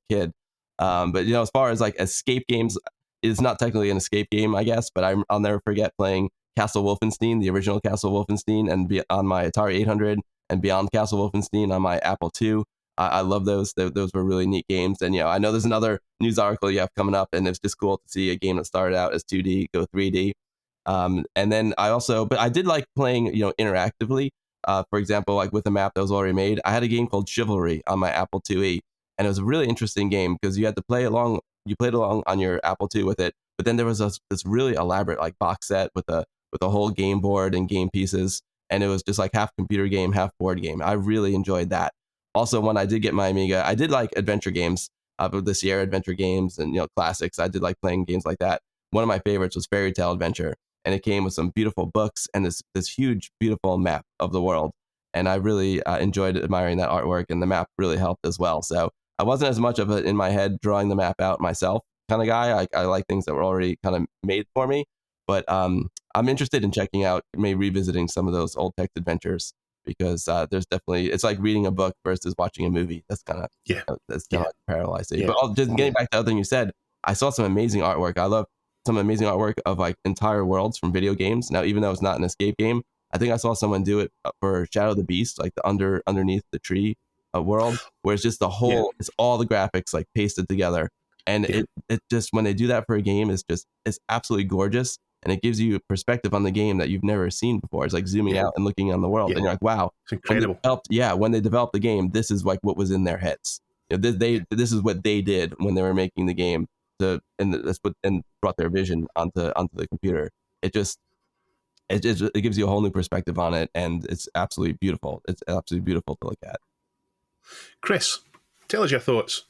kid. But as far as like escape games, it's not technically an escape game, I guess, but I'll never forget playing Castle Wolfenstein, the original Castle Wolfenstein, and on my Atari 800, and Beyond Castle Wolfenstein on my Apple II. I love those. Those were really neat games. And, I know there's another news article you have coming up, and it's just cool to see a game that started out as 2D go 3D. And then but I did like playing, interactively. For example, like with a map that was already made, I had a game called Chivalry on my Apple IIe, and it was a really interesting game because you had to play along. You played along on your Apple II with it, but then there was this really elaborate like box set with a whole game board and game pieces, and it was just like half computer game, half board game. I really enjoyed that. Also, when I did get my Amiga, I did like adventure games, the Sierra adventure games and, classics. I did like playing games like that. One of my favorites was Fairy Tale Adventure, and it came with some beautiful books and this huge, beautiful map of the world. And I really enjoyed admiring that artwork, and the map really helped as well. So I wasn't as much of it in my head drawing the map out myself kind of guy. I like things that were already kind of made for me. But I'm interested in checking out, maybe revisiting some of those old text adventures, because there's definitely, it's like reading a book versus watching a movie. That's kind of like parallelized. Yeah. But just getting back to the other thing you said, I saw some amazing artwork. I love some amazing artwork of like entire worlds from video games. Now, even though it's not an escape game, I think I saw someone do it for Shadow of the Beast, like the underneath the tree world, where it's just the whole, it's all the graphics like pasted together. And it just, when they do that for a game, it's absolutely gorgeous. And it gives you a perspective on the game that you've never seen before. It's like zooming out and looking on the world, and you're like, "Wow, it's incredible!" When they developed the game, this is like what was in their heads. This is what they did when they were making the game, and brought their vision onto the computer. It gives you a whole new perspective on it, and it's absolutely beautiful. It's absolutely beautiful to look at. Chris, tell us your thoughts.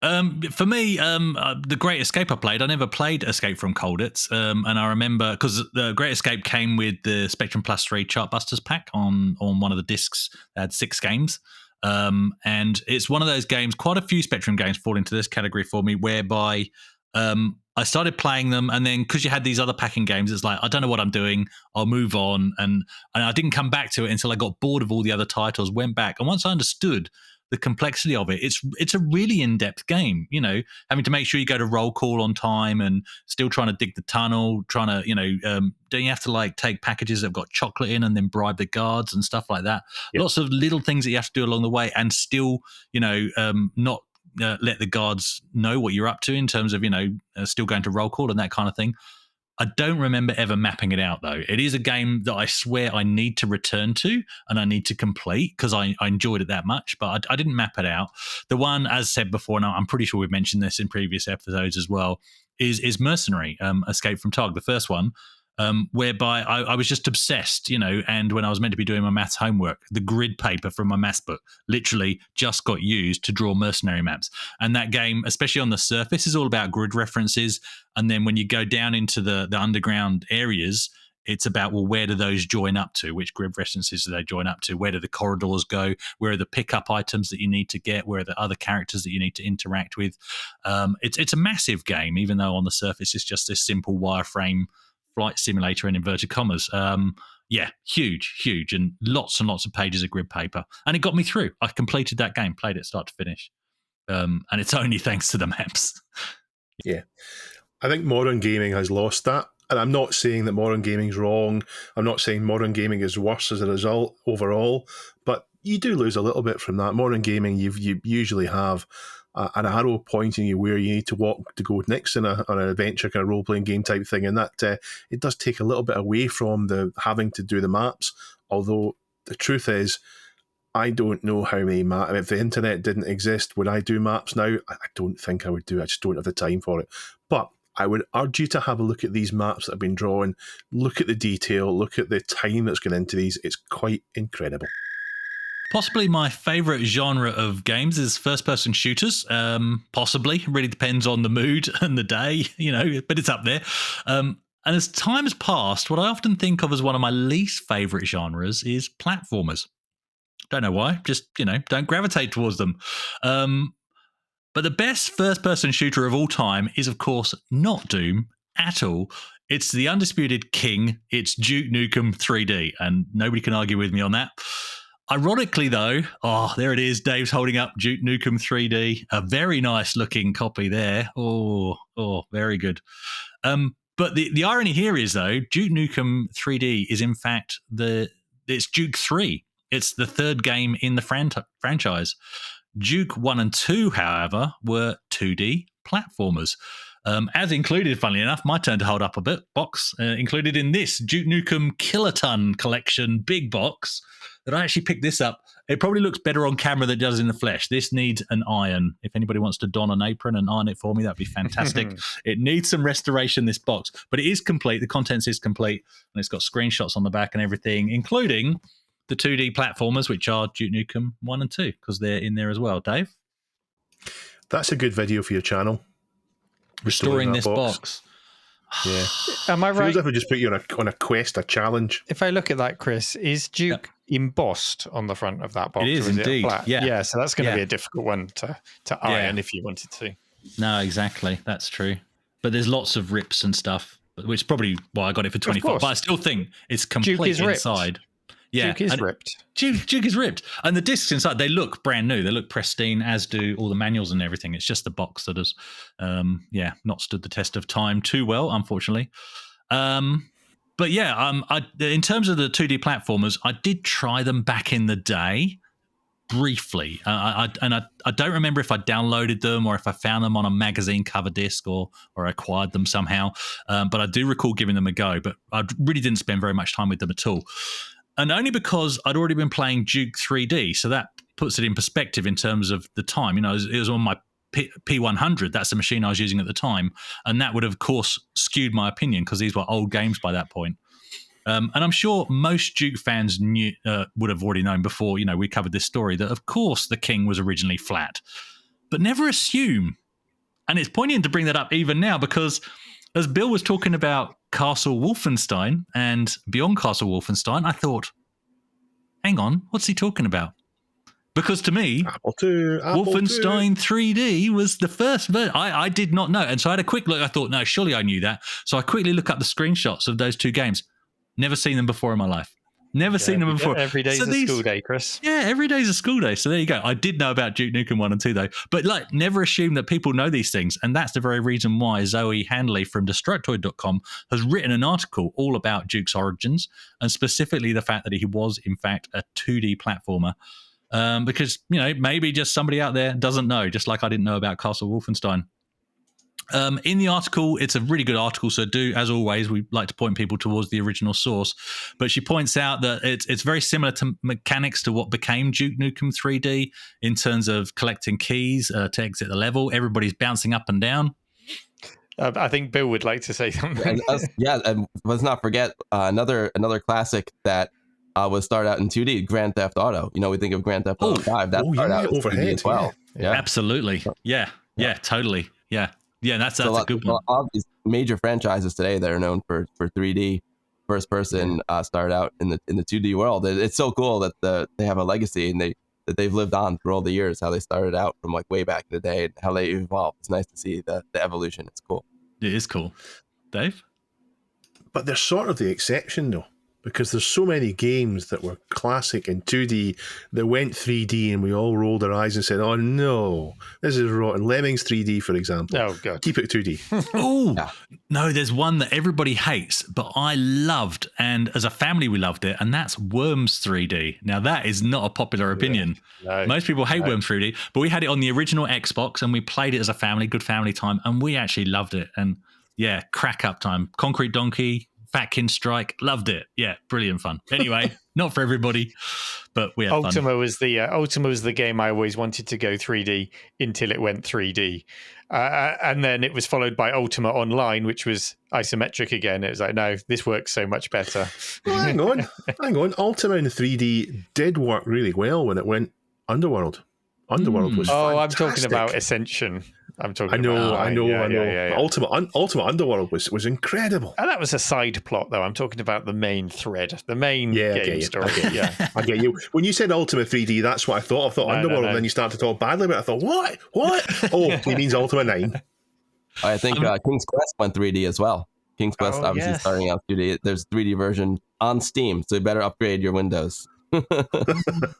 For me, the Great Escape I played, I never played Escape from Colditz, and I remember because the Great Escape came with the Spectrum Plus 3 Chartbusters pack on one of the discs. They had 6 games, and it's one of those games. Quite a few Spectrum games fall into this category for me, whereby I started playing them, and then because you had these other packing games, it's like, I don't know what I'm doing, I'll move on, and I didn't come back to it until I got bored of all the other titles, went back, and once I understood the complexity of it. It's a really in-depth game, you know, having to make sure you go to roll call on time and still trying to dig the tunnel, trying to, you know, don't you have to like take packages that have got chocolate in and then bribe the guards and stuff like that? Yep. Lots of little things that you have to do along the way and still, you know, not let the guards know what you're up to in terms of, you know, still going to roll call and that kind of thing. I don't remember ever mapping it out, though. It is a game that I swear I need to return to and I need to complete because I enjoyed it that much, but I didn't map it out. The one, as said before, and I'm pretty sure we've mentioned this in previous episodes as well, is Mercenary, Escape from Targ, the first one, whereby I was just obsessed, you know, and when I was meant to be doing my maths homework, the grid paper from my maths book literally just got used to draw mercenary maps. And that game, especially on the surface, is all about grid references. And then when you go down into the underground areas, it's about, well, where do those join up to? Which grid references do they join up to? Where do the corridors go? Where are the pickup items that you need to get? Where are the other characters that you need to interact with? It's a massive game, even though on the surface it's just this simple wireframe flight simulator in inverted commas. Yeah, huge, and lots of pages of grid paper. And it got me through. I completed that game, played it start to finish. And it's only thanks to the maps. Yeah. I think modern gaming has lost that. And I'm not saying that modern gaming's wrong. I'm not saying modern gaming is worse as a result overall. But you do lose a little bit from that. Modern gaming, you usually have an arrow pointing you where you need to walk to go next on an adventure kind of role-playing game type thing, and that it does take a little bit away from the having to do the maps, although the truth is I don't know how many maps. I mean, if the internet didn't exist, would I do maps now? I don't think I would do. I just don't have the time for it. But I would urge you to have a look at these maps that have been drawn, look at the detail, look at the time that's gone into these. It's quite incredible. Possibly my favorite genre of games is first-person shooters. Possibly. It really depends on the mood and the day, you know, but it's up there. And as time has passed, what I often think of as one of my least favorite genres is platformers. Don't know why. Just, you know, don't gravitate towards them. But the best first-person shooter of all time is, of course, not Doom at all. It's the undisputed king. It's Duke Nukem 3D, and nobody can argue with me on that. Ironically, though, there it is. Dave's holding up Duke Nukem 3D. A very nice looking copy there. Oh, very good. But the irony here is, though, Duke Nukem 3D is in fact it's Duke 3. It's the third game in the franchise. Duke 1 and 2, however, were 2D platformers. As included, funnily enough, my turn to hold up a box, included in this Duke Nukem Kiloton Collection big box, that I actually picked this up. It probably looks better on camera than it does in the flesh. This needs an iron. If anybody wants to don an apron and iron it for me, that'd be fantastic. It needs some restoration, this box, but it is complete. The contents is complete, and it's got screenshots on the back and everything, including the 2D platformers, which are Duke Nukem 1 and 2, because they're in there as well. Dave? That's a good video for your channel. Restoring this box. Yeah. Am I right? Feels like we just put you on a quest, a challenge. If I look at that, Chris, is Duke embossed on the front of that box? It is indeed. Yeah, so that's going to be a difficult one to iron if you wanted to. No, exactly. That's true. But there's lots of rips and stuff, which is probably why I got it for 25. But I still think it's complete inside. Yeah, Duke is ripped. Duke is ripped. And the discs inside, they look brand new. They look pristine, as do all the manuals and everything. It's just the box that has, not stood the test of time too well, unfortunately. But yeah, in terms of the 2D platformers, I did try them back in the day, briefly. I don't remember if I downloaded them or if I found them on a magazine cover disc or acquired them somehow. But I do recall giving them a go. But I really didn't spend very much time with them at all. And only because I'd already been playing Duke 3D, so that puts it in perspective in terms of the time. You know, it was on my P100. That's the machine I was using at the time, and that would have, of course, skewed my opinion because these were old games by that point. And I'm sure most Duke fans would have already known before. You know, we covered this story that, of course, the king was originally flat, but never assume. And it's poignant to bring that up even now because, as Bill was talking about Castle Wolfenstein and Beyond Castle Wolfenstein, I thought, hang on, what's he talking about? Because to me, Wolfenstein 3D was the first version. I did not know. And so I had a quick look. I thought, no, surely I knew that. So I quickly look up the screenshots of those two games. Never seen them before in my life. Never seen them before. Every day's a school day, Chris. Yeah, every day's a school day. So there you go. I did know about Duke Nukem 1 and 2, though. But like, never assume that people know these things. And that's the very reason why Zoe Handley from Destructoid.com has written an article all about Duke's origins, and specifically the fact that he was, in fact, a 2D platformer. Because, you know, maybe just somebody out there doesn't know, just like I didn't know about Castle Wolfenstein. In the article, it's a really good article, so as always, we like to point people towards the original source. But she points out that it's very similar to mechanics to what became Duke Nukem 3D in terms of collecting keys to exit the level. Everybody's bouncing up and down. I think Bill would like to say something. And let's not forget another classic that was started out in 2D, Grand Theft Auto. You know, we think of Grand Theft Auto 5. That started out in 2D as well. Yeah. Absolutely. Yeah, totally. Yeah, that's a good one. A lot of these major franchises today that are known for 3D first person started out in the 2D world. It's so cool that they have a legacy and that they've lived on through all the years, how they started out from like way back in the day and how they evolved. It's nice to see the evolution. It's cool. It is cool. Dave? But they're sort of the exception, though, because there's so many games that were classic in 2D that went 3D, and we all rolled our eyes and said, "Oh no, this is rotten." Lemmings 3D, for example. Oh god, keep it 2D. Oh no, there's one that everybody hates, but I loved, and as a family we loved it, and that's Worms 3D. Now that is not a popular opinion. No. Most people hate Worms 3D, but we had it on the original Xbox, and we played it as a family, good family time, and we actually loved it. And yeah, crack up time. Concrete Donkey, Fatkin Strike, loved it. Yeah, brilliant fun. Anyway, not for everybody, but we had Ultima fun. Ultima was the game I always wanted to go 3D until it went 3D, and then it was followed by Ultima Online, which was isometric again. It was like, no, this works so much better. Well, hang on. Ultima in 3D did work really well when it went Underworld. Underworld was fantastic. I'm talking about Ascension. I know. Yeah. Ultima Underworld was incredible. And that was a side plot, though. I'm talking about the main thread, the main game story. I get you. When you said Ultima 3D, that's what I thought. I thought Underworld, and then you started to talk badly about it. I thought, what? Oh, he means Ultima 9. I think King's Quest went 3D as well. King's Quest, obviously, starting out 2D. There's 3D version on Steam, so you better upgrade your Windows. And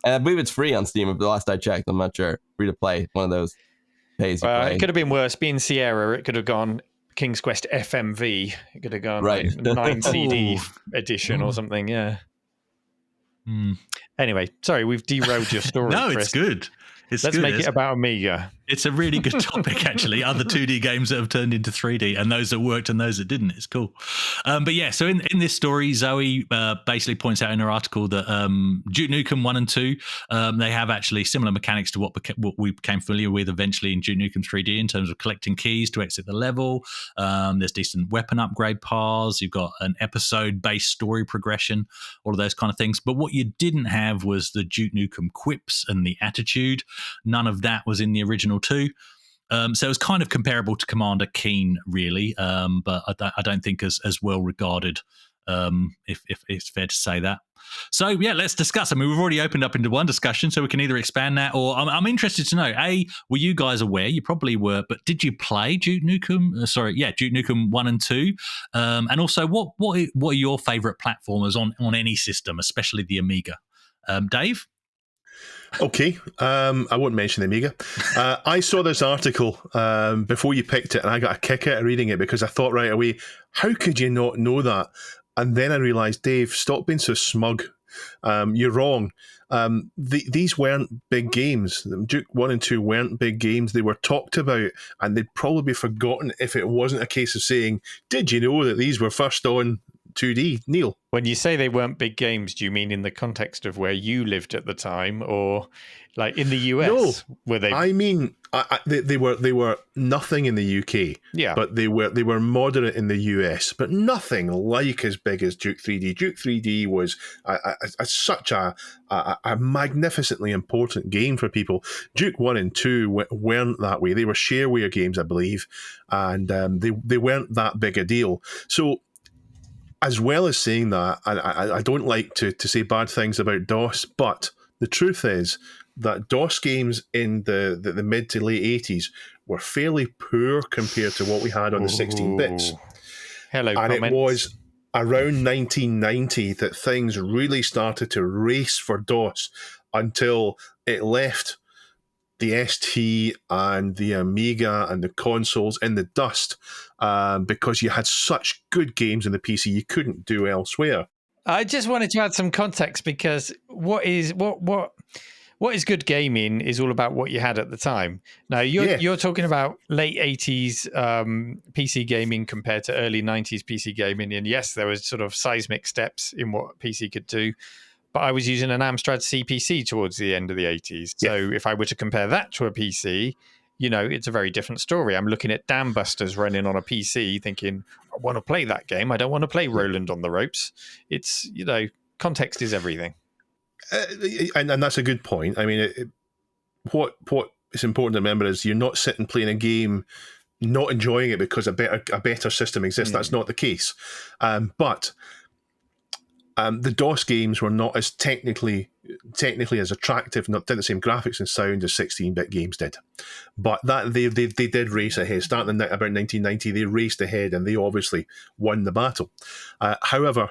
I believe it's free on Steam. The last I checked, I'm not sure. Free to play, one of those pays you play. It could have been worse. Being Sierra, it could have gone King's Quest FMV. It could have gone like 9 CD edition or something. Yeah. Anyway, sorry, we've derailed your story. No, Chris. it's good. Let's make it about Amiga. It's a really good topic, actually. Other 2D games that have turned into 3D, and those that worked and those that didn't. It's cool. But yeah, so in this story, Zoe basically points out in her article that Duke Nukem 1 and 2, they have actually similar mechanics to what we became familiar with eventually in Duke Nukem 3D in terms of collecting keys to exit the level. There's decent weapon upgrade paths. You've got an episode-based story progression, all of those kind of things. But what you didn't have was the Duke Nukem quips and the attitude. None of that was in the original 2. So it was kind of comparable to Commander Keen, really, but I don't think as well regarded, if it's fair to say that. So, yeah, let's discuss. I mean, we've already opened up into one discussion, so we can either expand that, or I'm interested to know, A, were you guys aware? You probably were, but did you play Duke Nukem? Duke Nukem 1 and 2? And also, what are your favourite platformers on any system, especially the Amiga? Dave? Okay, I won't mention the Amiga. I saw this article before you picked it, and I got a kick out of reading it because I thought right away, how could you not know that? And then I realised, Dave, stop being so smug. You're wrong. These weren't big games. Duke 1 and 2 weren't big games. They were talked about, and they'd probably be forgotten if it wasn't a case of saying, did you know that these were first on 2D? Neil? When you say they weren't big games, do you mean in the context of where you lived at the time, or like in the US? No, were they? I mean, they were nothing in the UK. Yeah, but they were moderate in the US, but nothing like as big as Duke 3D. Duke 3D was such a magnificently important game for people. Duke 1 and 2 weren't that way. They were shareware games, I believe, and they weren't that big a deal. So, as well as saying that, I don't like to say bad things about DOS, but the truth is that DOS games in the mid to late 80s were fairly poor compared to what we had on the 16 bits. Hello, and comments. around 1990 that things really started to race for DOS until it left the ST and the Amiga and the consoles in the dust because you had such good games in the PC you couldn't do elsewhere. I just wanted to add some context because what is good gaming is all about what you had at the time. Now you're talking about late 80s PC gaming compared to early 90s PC gaming, and yes, there was sort of seismic steps in what PC could do. But I was using an Amstrad CPC towards the end of the 80s. So if I were to compare that to a PC, it's a very different story. I'm looking at Dam Busters running on a PC thinking, I want to play that game. I don't want to play Roland on the Ropes. It's, context is everything. And that's a good point. I mean, what is important to remember is you're not sitting playing a game not enjoying it because a better system exists. That's not the case. But the DOS games were not as technically as attractive, not did the same graphics and sound as 16-bit games did. But that they did race ahead. Starting about 1990, they raced ahead and they obviously won the battle. However,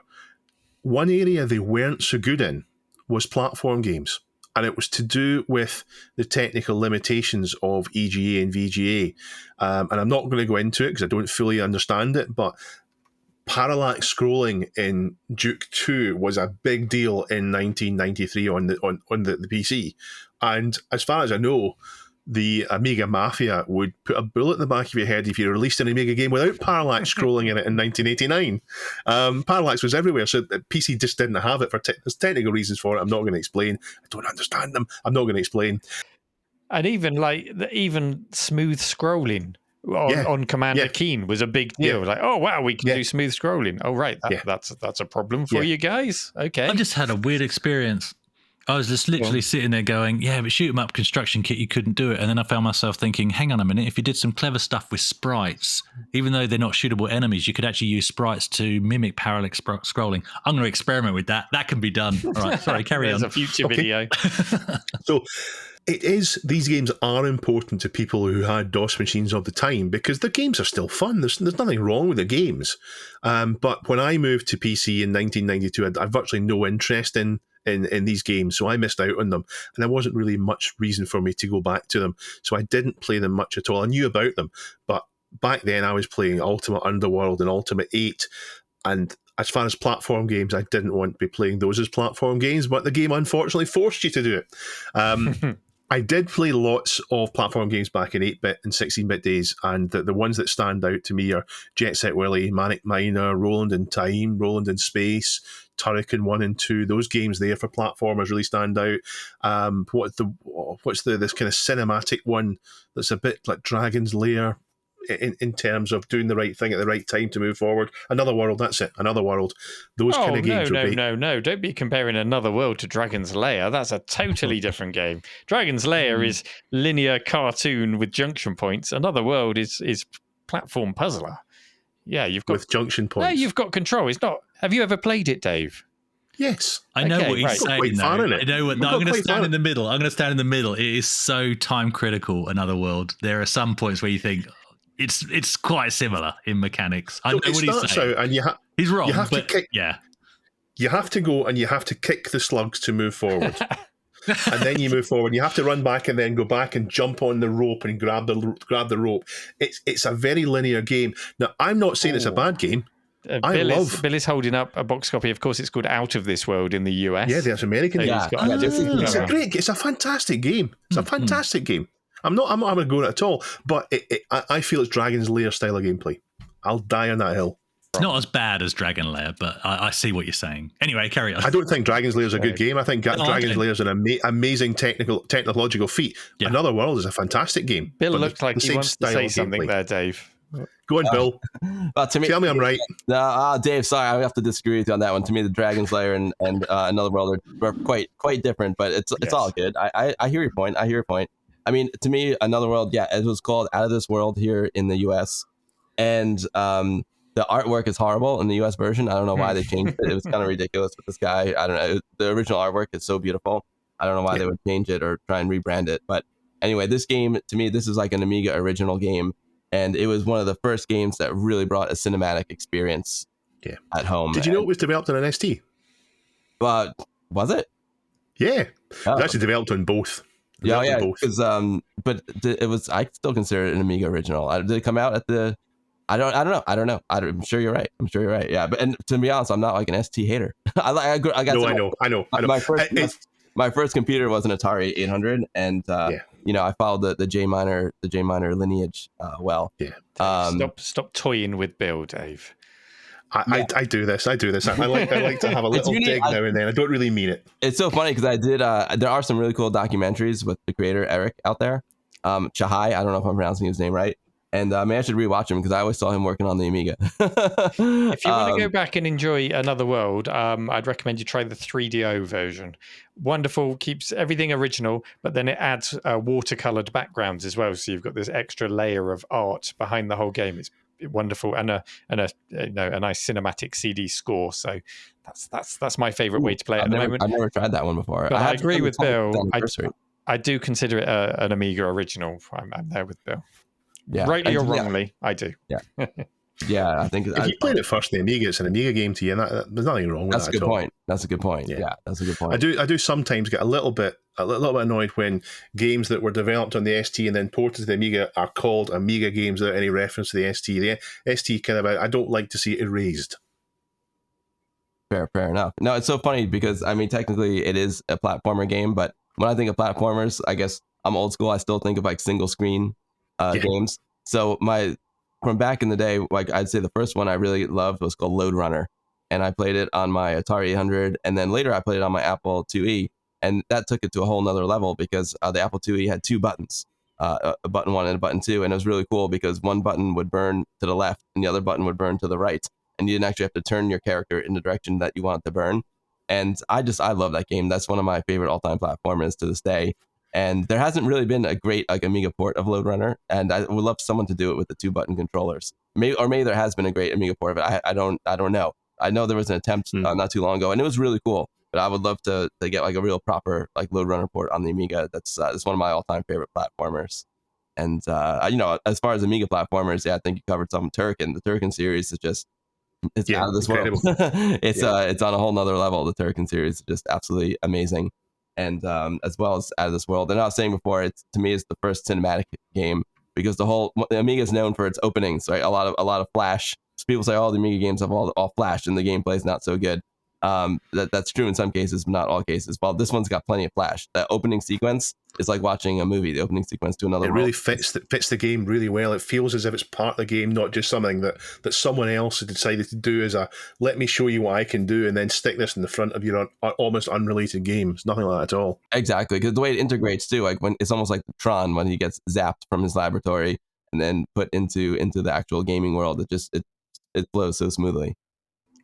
one area they weren't so good in was platform games. And it was to do with the technical limitations of EGA and VGA. And I'm not going to go into it because I don't fully understand it, but parallax scrolling in Duke 2 was a big deal in 1993 on the PC. And as far as I know, the Amiga Mafia would put a bullet in the back of your head if you released an Amiga game without parallax scrolling in it in 1989. Parallax was everywhere, so the PC just didn't have it. There's technical reasons for it. I'm not going to explain. I don't understand them. I'm not going to explain. And even smooth scrolling on Commander Keen was a big deal. Like, oh wow, we can do smooth scrolling. Oh right, that's a problem for you guys. Okay, I just had a weird experience. I was just literally sitting there going, but shoot 'em up construction kit, you couldn't do it. And then I found myself thinking, hang on a minute, if you did some clever stuff with sprites, even though they're not shootable enemies, you could actually use sprites to mimic parallax scrolling. I'm going to experiment with that. That can be done. All right, sorry, carry on. There's a future video. So these games are important to people who had DOS machines of the time because the games are still fun. There's nothing wrong with the games. But when I moved to PC in 1992, I had virtually no interest in these games, so I missed out on them, and there wasn't really much reason for me to go back to them, so I didn't play them much at all. I knew about them, but back then I was playing Ultimate Underworld and Ultimate 8, and as far as platform games, I didn't want to be playing those as platform games, but the game unfortunately forced you to do it. I did play lots of platform games back in 8-bit and 16-bit days, and the ones that stand out to me are Jet Set Willy, Manic Miner, Roland in Time, Roland in Space, Turrican 1 and 2. Those games there for platformers really stand out. What's this kind of cinematic one that's a bit like Dragon's Lair in terms of doing the right thing at the right time to move forward? Another World, that's it. Another World. Those kind of games. No. Don't be comparing Another World to Dragon's Lair. That's a totally different game. Dragon's Lair is linear cartoon with junction points. Another World is platform puzzler. Yeah, you've got with junction points. No, you've got control. It's not. Have you ever played it, Dave? Yes, I know what he's saying. Though. I know what. No, I'm going to stand in the middle. I'm going to stand in the middle. It is so time critical. Another World. There are some points where you think it's quite similar in mechanics. I know what he's saying. And he's wrong. You have but, to kick. Yeah. You have to go and you have to kick the slugs to move forward. And then you move forward. You have to run back and then go back and jump on the rope and grab the rope. It's a very linear game. Now, I'm not saying it's a bad game. Bill is holding up a box copy. Of course, it's called Out of This World in the US. Yeah, there's American. It's a fantastic game. It's a fantastic game. I'm not going to go at it at all. But I feel it's Dragon's Lair style of gameplay. I'll die on that hill. It's not as bad as Dragon Lair, but I see what you're saying. Anyway, carry on. I don't think Dragon's Lair is a good game. I think Dragon's Lair is an amazing technological feat. Yeah. Another World is a fantastic game. Bill looks like he wants to say something there, Dave. Go on, Bill. To me, tell me I'm right. No, Dave, sorry, I have to disagree with you on that one. To me, the Dragon's Lair and Another World are quite different, but it's all good. I hear your point. I mean, to me, Another World, it was called Out of This World here in the US, and the artwork is horrible in the US version. I don't know why they changed it. It was kind of ridiculous with this guy. I don't know. The original artwork is so beautiful. I don't know why they would change it or try and rebrand it. But anyway, this game, to me, this is like an Amiga original game. And it was one of the first games that really brought a cinematic experience at home. Did you know it was developed on an ST? But was it? Yeah, it Oh. was actually developed on both. Yeah, both. because but it was. I still consider it an Amiga original. Did it come out at the? I don't know. I'm sure you're right. Yeah, but and to be honest, I'm not like an ST hater. I got. No, I know. My first computer was an Atari 800, and I followed the J minor lineage well. Yeah. Stop toying with Bill, Dave. I do this. I like to have a little dig now and then. I don't really mean it. It's so funny because I did. There are some really cool documentaries with the creator Eric out there. Chahai, I don't know if I'm pronouncing his name right. And maybe I should rewatch him because I always saw him working on the Amiga. If you want to go back and enjoy Another World, I'd recommend you try the 3DO version. Wonderful, keeps everything original, but then it adds watercolored backgrounds as well. So you've got this extra layer of art behind the whole game. It's wonderful, and a nice cinematic CD score. So that's my favorite way to play it at the moment. I've never tried that one before. But I agree with Bill. I do consider it an Amiga original. I'm there with Bill. Yeah, rightly or wrongly, I do. Yeah, yeah. I think if you played it first in the Amiga, it's an Amiga game to you. And there's nothing wrong with that. That's a good point. That's a good point. Yeah, that's a good point. I do sometimes get a little bit annoyed when games that were developed on the ST and then ported to the Amiga are called Amiga games without any reference to the ST. The ST kind of, I don't like to see it erased. Fair enough. No, it's so funny because I mean, technically, it is a platformer game, but when I think of platformers, I guess I'm old school. I still think of like single screen games. So from back in the day, like I'd say the first one I really loved was called Lode Runner, and I played it on my Atari 800, and then later I played it on my Apple IIe, and that took it to a whole nother level because the Apple IIe had two buttons, a button 1 and a button 2, and it was really cool because one button would burn to the left and the other button would burn to the right, and you didn't actually have to turn your character in the direction that you wanted to burn. And I love that game. That's one of my favorite all-time platformers to this day. And there hasn't really been a great like Amiga port of Lode Runner, and I would love someone to do it with the 2-button controllers. Maybe there has been a great Amiga port of it. I don't know. I know there was an attempt not too long ago, and it was really cool. But I would love to get like a real proper like Lode Runner port on the Amiga. That's one of my all-time favorite platformers. And as far as Amiga platformers, I think you covered some Turrican. The Turrican series is just out of this world. It's on a whole nother level. The Turrican series is just absolutely amazing. And as well as out of this world. And I was saying before, to me, it's the first cinematic game because the Amiga is known for its openings, right? A lot of flash. So people say, the Amiga games have all flash, and the gameplay is not so good. That's true in some cases, but not all cases. Well, this one's got plenty of flash. That opening sequence is like watching a movie. The opening sequence to another. It really fits the game really well. It feels as if it's part of the game, not just something that someone else has decided to do as a let me show you what I can do, and then stick this in the front of your almost unrelated game. It's nothing like that at all. Exactly, because the way it integrates too, like when it's almost like Tron when he gets zapped from his laboratory and then put into the actual gaming world. It flows so smoothly.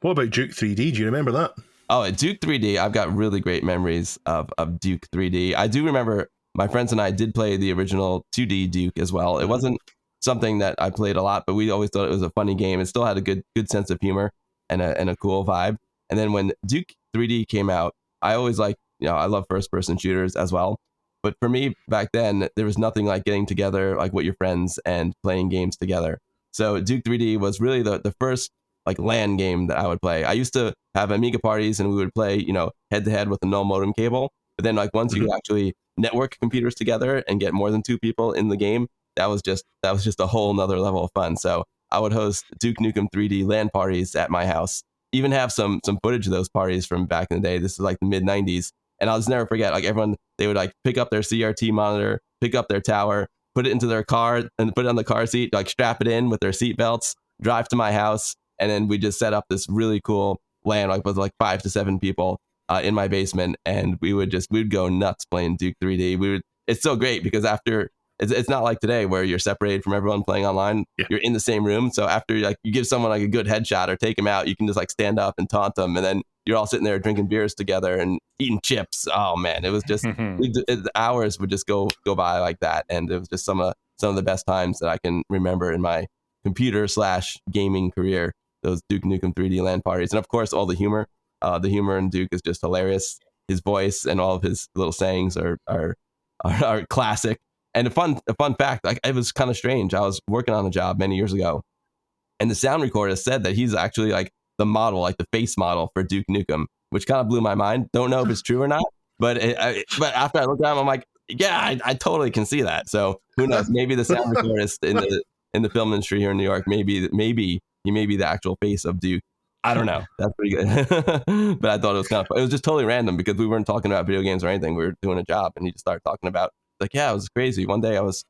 What about Duke 3D? Do you remember that? Oh, at Duke 3D, I've got really great memories of Duke 3D. I do remember my friends and I did play the original 2D Duke as well. It wasn't something that I played a lot, but we always thought it was a funny game. It still had a good sense of humor and a cool vibe. And then when Duke 3D came out, I always I love first-person shooters as well. But for me, back then, there was nothing like getting together like with your friends and playing games together. So Duke 3D was really the first like LAN game that I would play. I used to have Amiga parties and we would play, head to head with a no modem cable. But then like once you could actually network computers together and get more than 2 people in the game, that was just a whole nother level of fun. So I would host Duke Nukem 3D LAN parties at my house, even have some footage of those parties from back in the day. This is like the mid 90s. And I'll just never forget, like everyone, they would like pick up their CRT monitor, pick up their tower, put it into their car and put it on the car seat, like strap it in with their seat belts, drive to my house. And then we just set up this really cool LAN like with like 5 to 7 people in my basement, and we'd go nuts playing Duke 3D. It's so great because after it's not like today where you're separated from everyone playing online. Yeah. You're in the same room, so after like you give someone like a good headshot or take them out, you can just like stand up and taunt them, and then you're all sitting there drinking beers together and eating chips. Oh man, it was just hours would just go by like that, and it was just some of the best times that I can remember in my computer/gaming career. Those Duke Nukem 3D LAN parties. And of course, all the humor. The humor in Duke is just hilarious. His voice and all of his little sayings are classic. And a fun fact, like it was kind of strange. I was working on a job many years ago, and the sound recorder said that he's actually like the model, like the face model for Duke Nukem, which kind of blew my mind. Don't know if it's true or not, but but after I looked at him, I'm like, yeah, I totally can see that. So who knows? Maybe the sound recordist in the film industry here in New York, maybe he may be the actual face of Duke. I don't know. That's pretty good. But I thought it was kind of fun. It was just totally random because we weren't talking about video games or anything. We were doing a job, and he just started talking about, like, yeah, it was crazy. One day I was,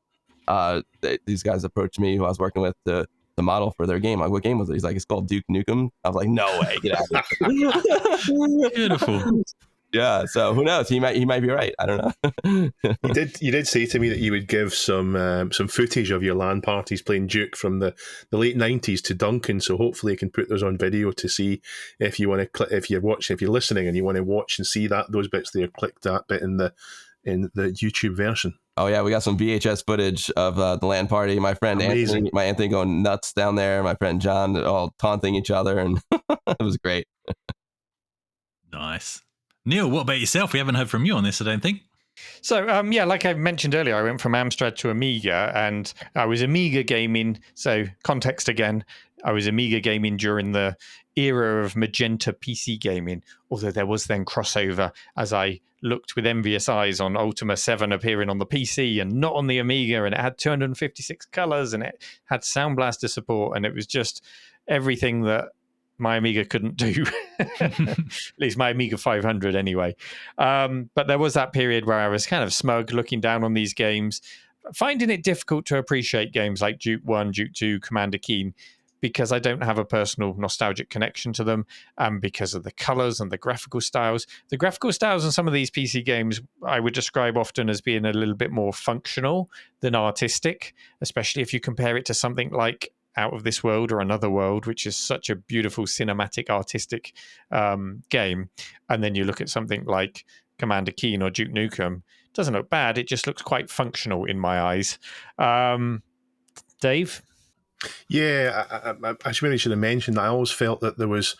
these guys approached me who I was working with to model for their game. Like, what game was it? He's like, it's called Duke Nukem. I was like, no way, get out of here. Beautiful. Yeah, so who knows? He might be right. I don't know. You did say to me that you would give some footage of your LAN parties playing Duke from the late 90s to Duncan. So hopefully you can put those on video to see if you want to if you're listening and you want to watch and see those bits there. Click that bit in the YouTube version. Oh yeah, we got some VHS footage of the LAN party. My friend Anthony going nuts down there. My friend John all taunting each other, and it was great. Nice. Neil, what about yourself? We haven't heard from you on this, I don't think. So, like I mentioned earlier, I went from Amstrad to Amiga, and I was Amiga gaming. So, context again, I was Amiga gaming during the era of magenta PC gaming, although there was then crossover as I looked with envious eyes on Ultima 7 appearing on the PC and not on the Amiga, and it had 256 colors, and it had Sound Blaster support, and it was just everything that my Amiga couldn't do. At least my Amiga 500 anyway. But there was that period where I was kind of smug looking down on these games, finding it difficult to appreciate games like Duke 1, Duke 2, Commander Keen, because I don't have a personal nostalgic connection to them, and because of the colors and the graphical styles. The graphical styles in some of these PC games I would describe often as being a little bit more functional than artistic, especially if you compare it to something like Out of This World or Another World, which is such a beautiful cinematic artistic game. And then you look at something like Commander Keen or Duke Nukem, it doesn't look bad, it just looks quite functional in my eyes. Dave? Yeah, I really should have mentioned that I always felt that there was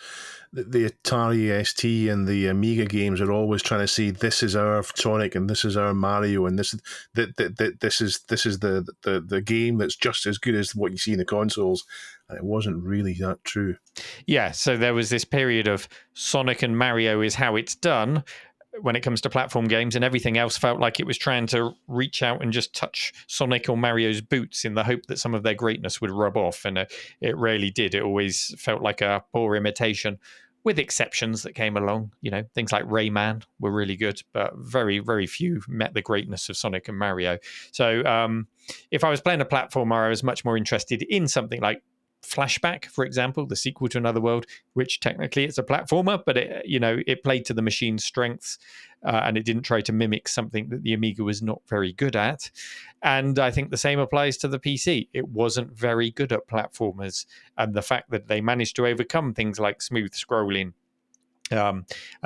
the Atari ST and the Amiga games are always trying to say this is our Sonic and this is our Mario and this is the game that's just as good as what you see in the consoles, and it wasn't really that true. Yeah, so there was this period of Sonic and Mario is how it's done when it comes to platform games, and everything else felt like it was trying to reach out and just touch Sonic or Mario's boots in the hope that some of their greatness would rub off, and it rarely did. It always felt like a poor imitation, with exceptions that came along. You know, things like Rayman were really good, but very, very few met the greatness of Sonic and Mario. So if I was playing a platformer, I was much more interested in something like Flashback, for example, the sequel to Another World, which technically it's a platformer, but it played to the machine's strengths, and it didn't try to mimic something that the Amiga was not very good at. And I think the same applies to the PC. It wasn't very good at platformers, and the fact that they managed to overcome things like smooth scrolling and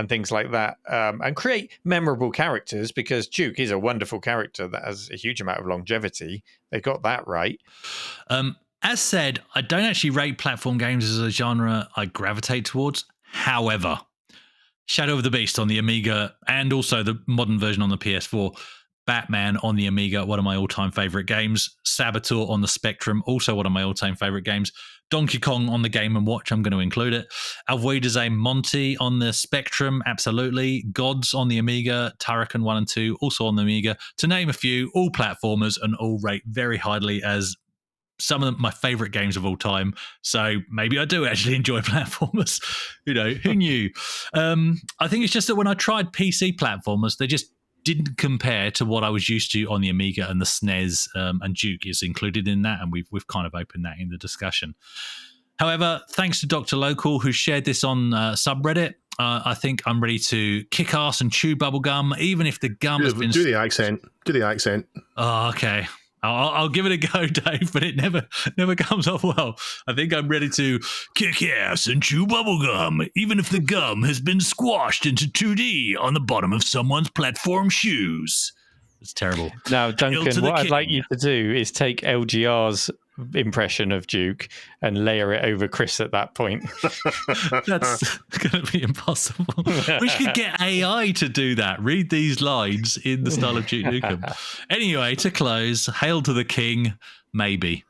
things like that, and create memorable characters, because Duke is a wonderful character that has a huge amount of longevity. They got that right. As said, I don't actually rate platform games as a genre I gravitate towards. However, Shadow of the Beast on the Amiga and also the modern version on the PS4, Batman on the Amiga, one of my all-time favorite games, Saboteur on the Spectrum, also one of my all-time favorite games, Donkey Kong on the Game & Watch, I'm going to include it, Avoiders Monty on the Spectrum, absolutely, Gods on the Amiga, Turrican 1 and 2, also on the Amiga, to name a few, all platformers and all rate very highly as some of my favorite games of all time. So maybe I do actually enjoy platformers. You know, who knew? I think it's just that when I tried PC platformers, they just didn't compare to what I was used to on the Amiga and the SNES, and Duke is included in that, and we've kind of opened that in the discussion. However, thanks to Dr. Local, who shared this on subreddit, I think I'm ready to kick ass and chew bubblegum, even if the gum has been... Do the accent. Oh, okay. I'll give it a go, Dave, but it never comes off well. I think I'm ready to kick ass and chew bubblegum, even if the gum has been squashed into 2D on the bottom of someone's platform shoes. It's terrible. Now, Duncan, what I'd like you to do is take LGR's impression of Duke and layer it over Chris at that point. That's going to be impossible. We should get AI to do that. Read these lines in the style of Duke Nukem. Anyway, to close, hail to the king, maybe.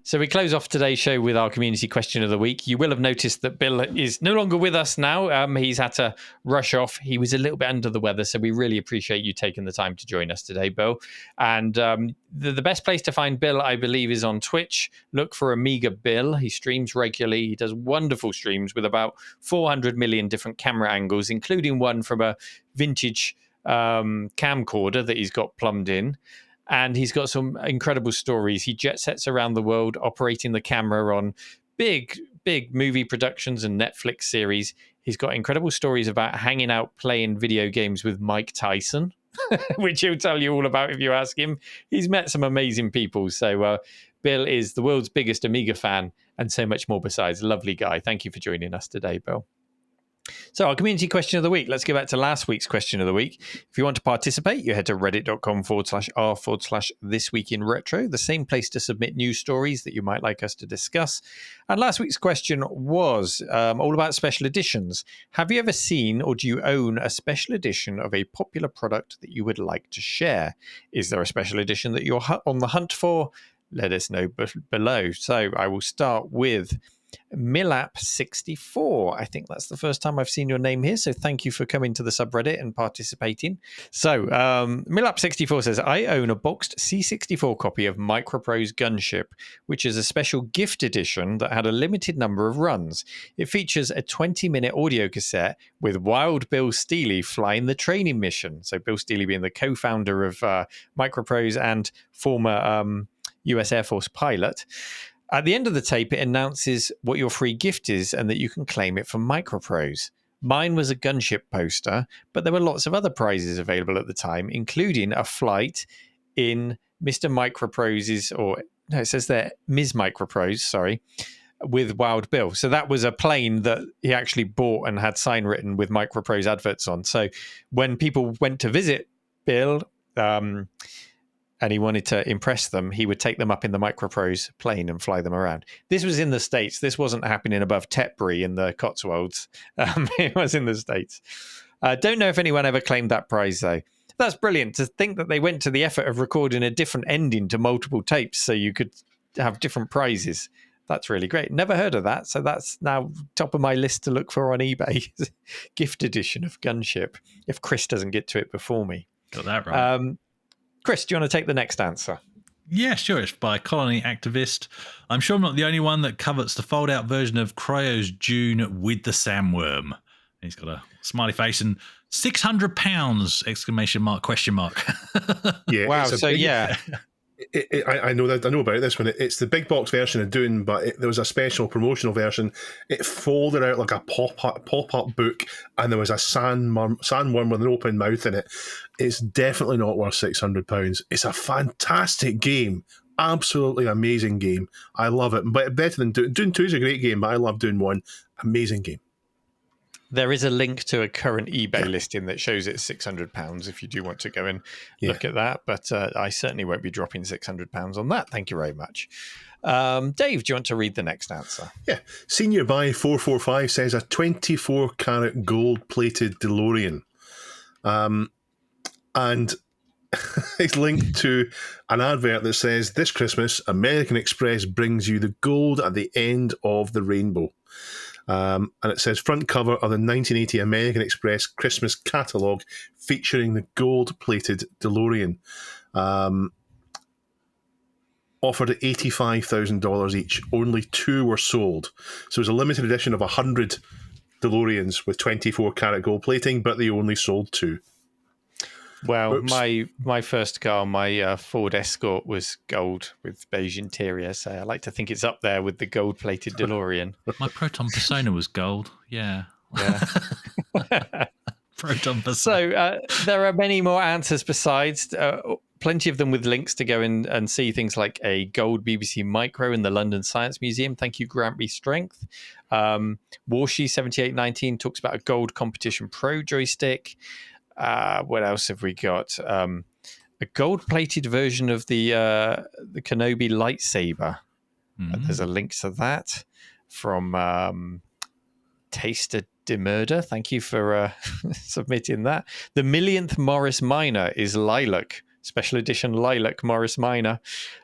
So we close off today's show with our community question of the week. You will have noticed that Bill is no longer with us now. He's had to rush off. He was a little bit under the weather, so we really appreciate you taking the time to join us today, Bill. And the best place to find Bill, I believe, is on Twitch. Look for Amiga Bill. He streams regularly. He does wonderful streams with about 400 million different camera angles, including one from a vintage camcorder that he's got plumbed in. And he's got some incredible stories. He jet sets around the world, operating the camera on big movie productions and Netflix series. He's got incredible stories about hanging out playing video games with Mike Tyson, which he'll tell you all about if you ask him. He's met some amazing people. So Bill is the world's biggest Amiga fan and so much more besides. Lovely guy. Thank you for joining us today, Bill. So our community question of the week. Let's go back to last week's question of the week. If you want to participate, you head to reddit.com/r/thisweekinretro, the same place to submit news stories that you might like us to discuss. And last week's question was all about special editions. Have you ever seen or do you own a special edition of a popular product that you would like to share? Is there a special edition that you're on the hunt for? Let us know below. So I will start with Milap64. I think that's the first time I've seen your name here, so thank you for coming to the subreddit and participating. So Milap64 says, I own a boxed C64 copy of Microprose Gunship, which is a special gift edition that had a limited number of runs. It features a 20-minute audio cassette with Wild Bill Steely flying the training mission. So Bill Steely being the co-founder of Microprose and former US Air Force pilot. At the end of the tape, it announces what your free gift is and that you can claim it from Microprose. Mine was a gunship poster, but there were lots of other prizes available at the time, including a flight in Mr. Microprose's, or no, it says there, Ms. Microprose, sorry, with Wild Bill. So that was a plane that he actually bought and had sign written with Microprose adverts on. So when people went to visit Bill, and he wanted to impress them, he would take them up in the Microprose plane and fly them around. This was in the States. This wasn't happening above Tetbury in the Cotswolds. It was in the States. Don't know if anyone ever claimed that prize, though. That's brilliant to think that they went to the effort of recording a different ending to multiple tapes so you could have different prizes. That's really great. Never heard of that. So that's now top of my list to look for on eBay. Gift edition of Gunship, if Chris doesn't get to it before me. Got that right. Chris, do you want to take the next answer? Yeah, sure. It's by Colony Activist. I'm sure I'm not the only one that covets the fold-out version of Cryo's Dune with the sandworm. He's got a smiley face and £600! Exclamation mark, question mark. Yeah. Wow. So yeah. I know about this one. It's the big box version of Dune, but there was a special promotional version. It folded out like a pop-up book, and there was a sandworm with an open mouth in it. It's definitely not worth £600. It's a fantastic game. Absolutely amazing game. I love it. But better than Dune. Dune 2 is a great game, but I love Dune 1. Amazing game. There is a link to a current eBay listing that shows it's £600 if you do want to go and look at that. But I certainly won't be dropping £600 on that. Thank you very much. Dave, do you want to read the next answer? Yeah. Senior Buy 445 says a 24-karat gold-plated DeLorean. And it's linked to an advert that says, this Christmas, American Express brings you the gold at the end of the rainbow. And it says, front cover of the 1980 American Express Christmas catalogue featuring the gold-plated DeLorean. Offered at $85,000 each. Only 2 were sold. So it was a limited edition of 100 DeLoreans with 24-karat gold plating, but they only sold 2. Well, Oops. my first car, my Ford Escort, was gold with beige interior, so I like to think it's up there with the gold-plated DeLorean. My Proton Persona was gold. Yeah. Proton Persona. So there are many more answers besides, plenty of them with links to go in and see things like a gold BBC Micro in the London Science Museum. Thank you, Granby Strength. Warshi7819 talks about a gold Competition Pro joystick. What else have we got? A gold-plated version of the Kenobi lightsaber. There's a link to that from Taster de Murder. Thank you for submitting that. The millionth Morris Minor is Lilac. Special edition Lilac Morris Minor.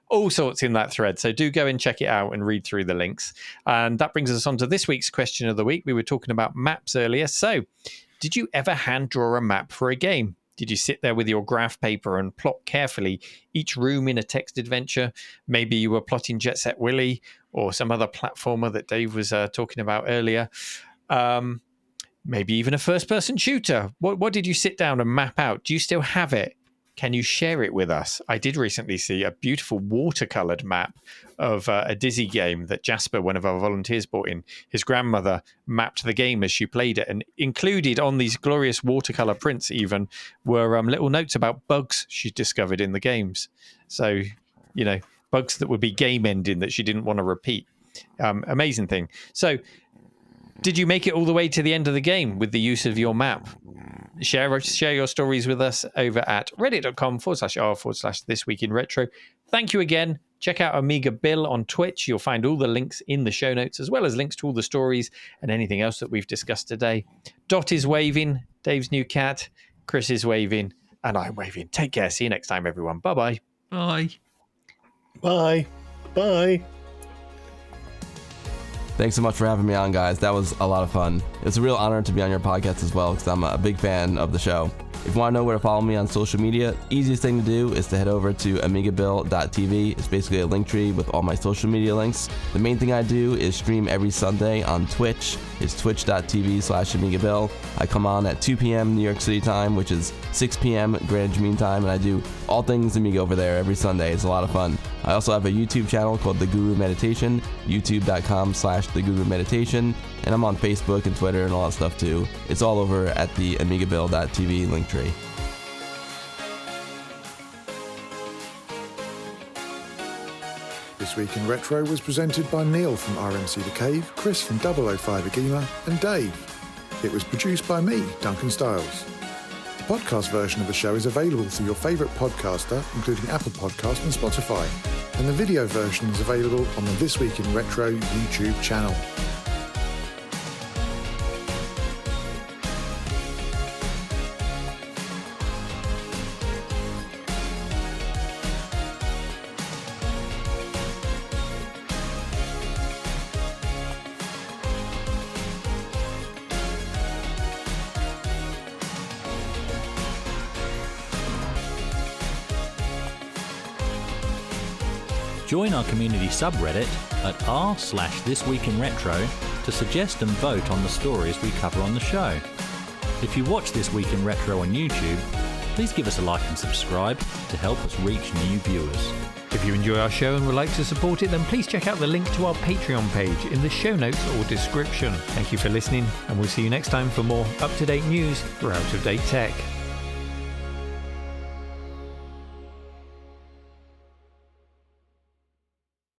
all sorts in that thread. So do go and check it out and read through the links. And that brings us on to this week's question of the week. We were talking about maps earlier. So did you ever hand draw a map for a game? Did you sit there with your graph paper and plot carefully each room in a text adventure? Maybe you were plotting Jet Set Willy or some other platformer that Dave was talking about earlier. Maybe even a first-person shooter. What did you sit down and map out? Do you still have it? Can you share it with us? I did recently see a beautiful watercolored map of a Dizzy game that Jasper, one of our volunteers, brought in. His grandmother mapped the game as she played it, and included on these glorious watercolor prints even were little notes about bugs she discovered in the games. So, bugs that would be game ending that she didn't want to repeat. Amazing thing. So, did you make it all the way to the end of the game with the use of your map? Share your stories with us over at reddit.com/r/thisweekinretro. Thank you again. Check out Amiga Bill on Twitch. You'll find all the links in the show notes, as well as links to all the stories and anything else that we've discussed today. Dot is waving, Dave's new cat. Chris is waving, and I'm waving. Take care. See you next time, everyone. Bye-bye. Bye. Bye. Bye. Thanks so much for having me on, guys. That was a lot of fun. It's a real honor to be on your podcast as well, because I'm a big fan of the show. If you want to know where to follow me on social media, easiest thing to do is to head over to amigabill.tv. It's basically a link tree with all my social media links. The main thing I do is stream every Sunday on Twitch. It's twitch.tv/amigabill. I come on at 2 p.m. New York City time, which is 6 p.m. Greenwich Mean Time, and I do all things Amiga over there every Sunday. It's a lot of fun. I also have a YouTube channel called The Guru Meditation, youtube.com/thegurumeditation, and I'm on Facebook and Twitter and all that stuff too. It's all over at the amigabill.tv link tree. This Week in Retro was presented by Neil from RMC The Cave, Chris from 005 AGIMA, and Dave. It was produced by me, Duncan Styles. The podcast version of the show is available through your favourite podcaster, including Apple Podcasts and Spotify. And the video version is available on the This Week in Retro YouTube channel. Join our community subreddit at r/thisweekinretro to suggest and vote on the stories we cover on the show. If you watch This Week in Retro on YouTube, please give us a like and subscribe to help us reach new viewers. If you enjoy our show and would like to support it, then please check out the link to our Patreon page in the show notes or description. Thank you for listening, and we'll see you next time for more up-to-date news for out-of-date tech.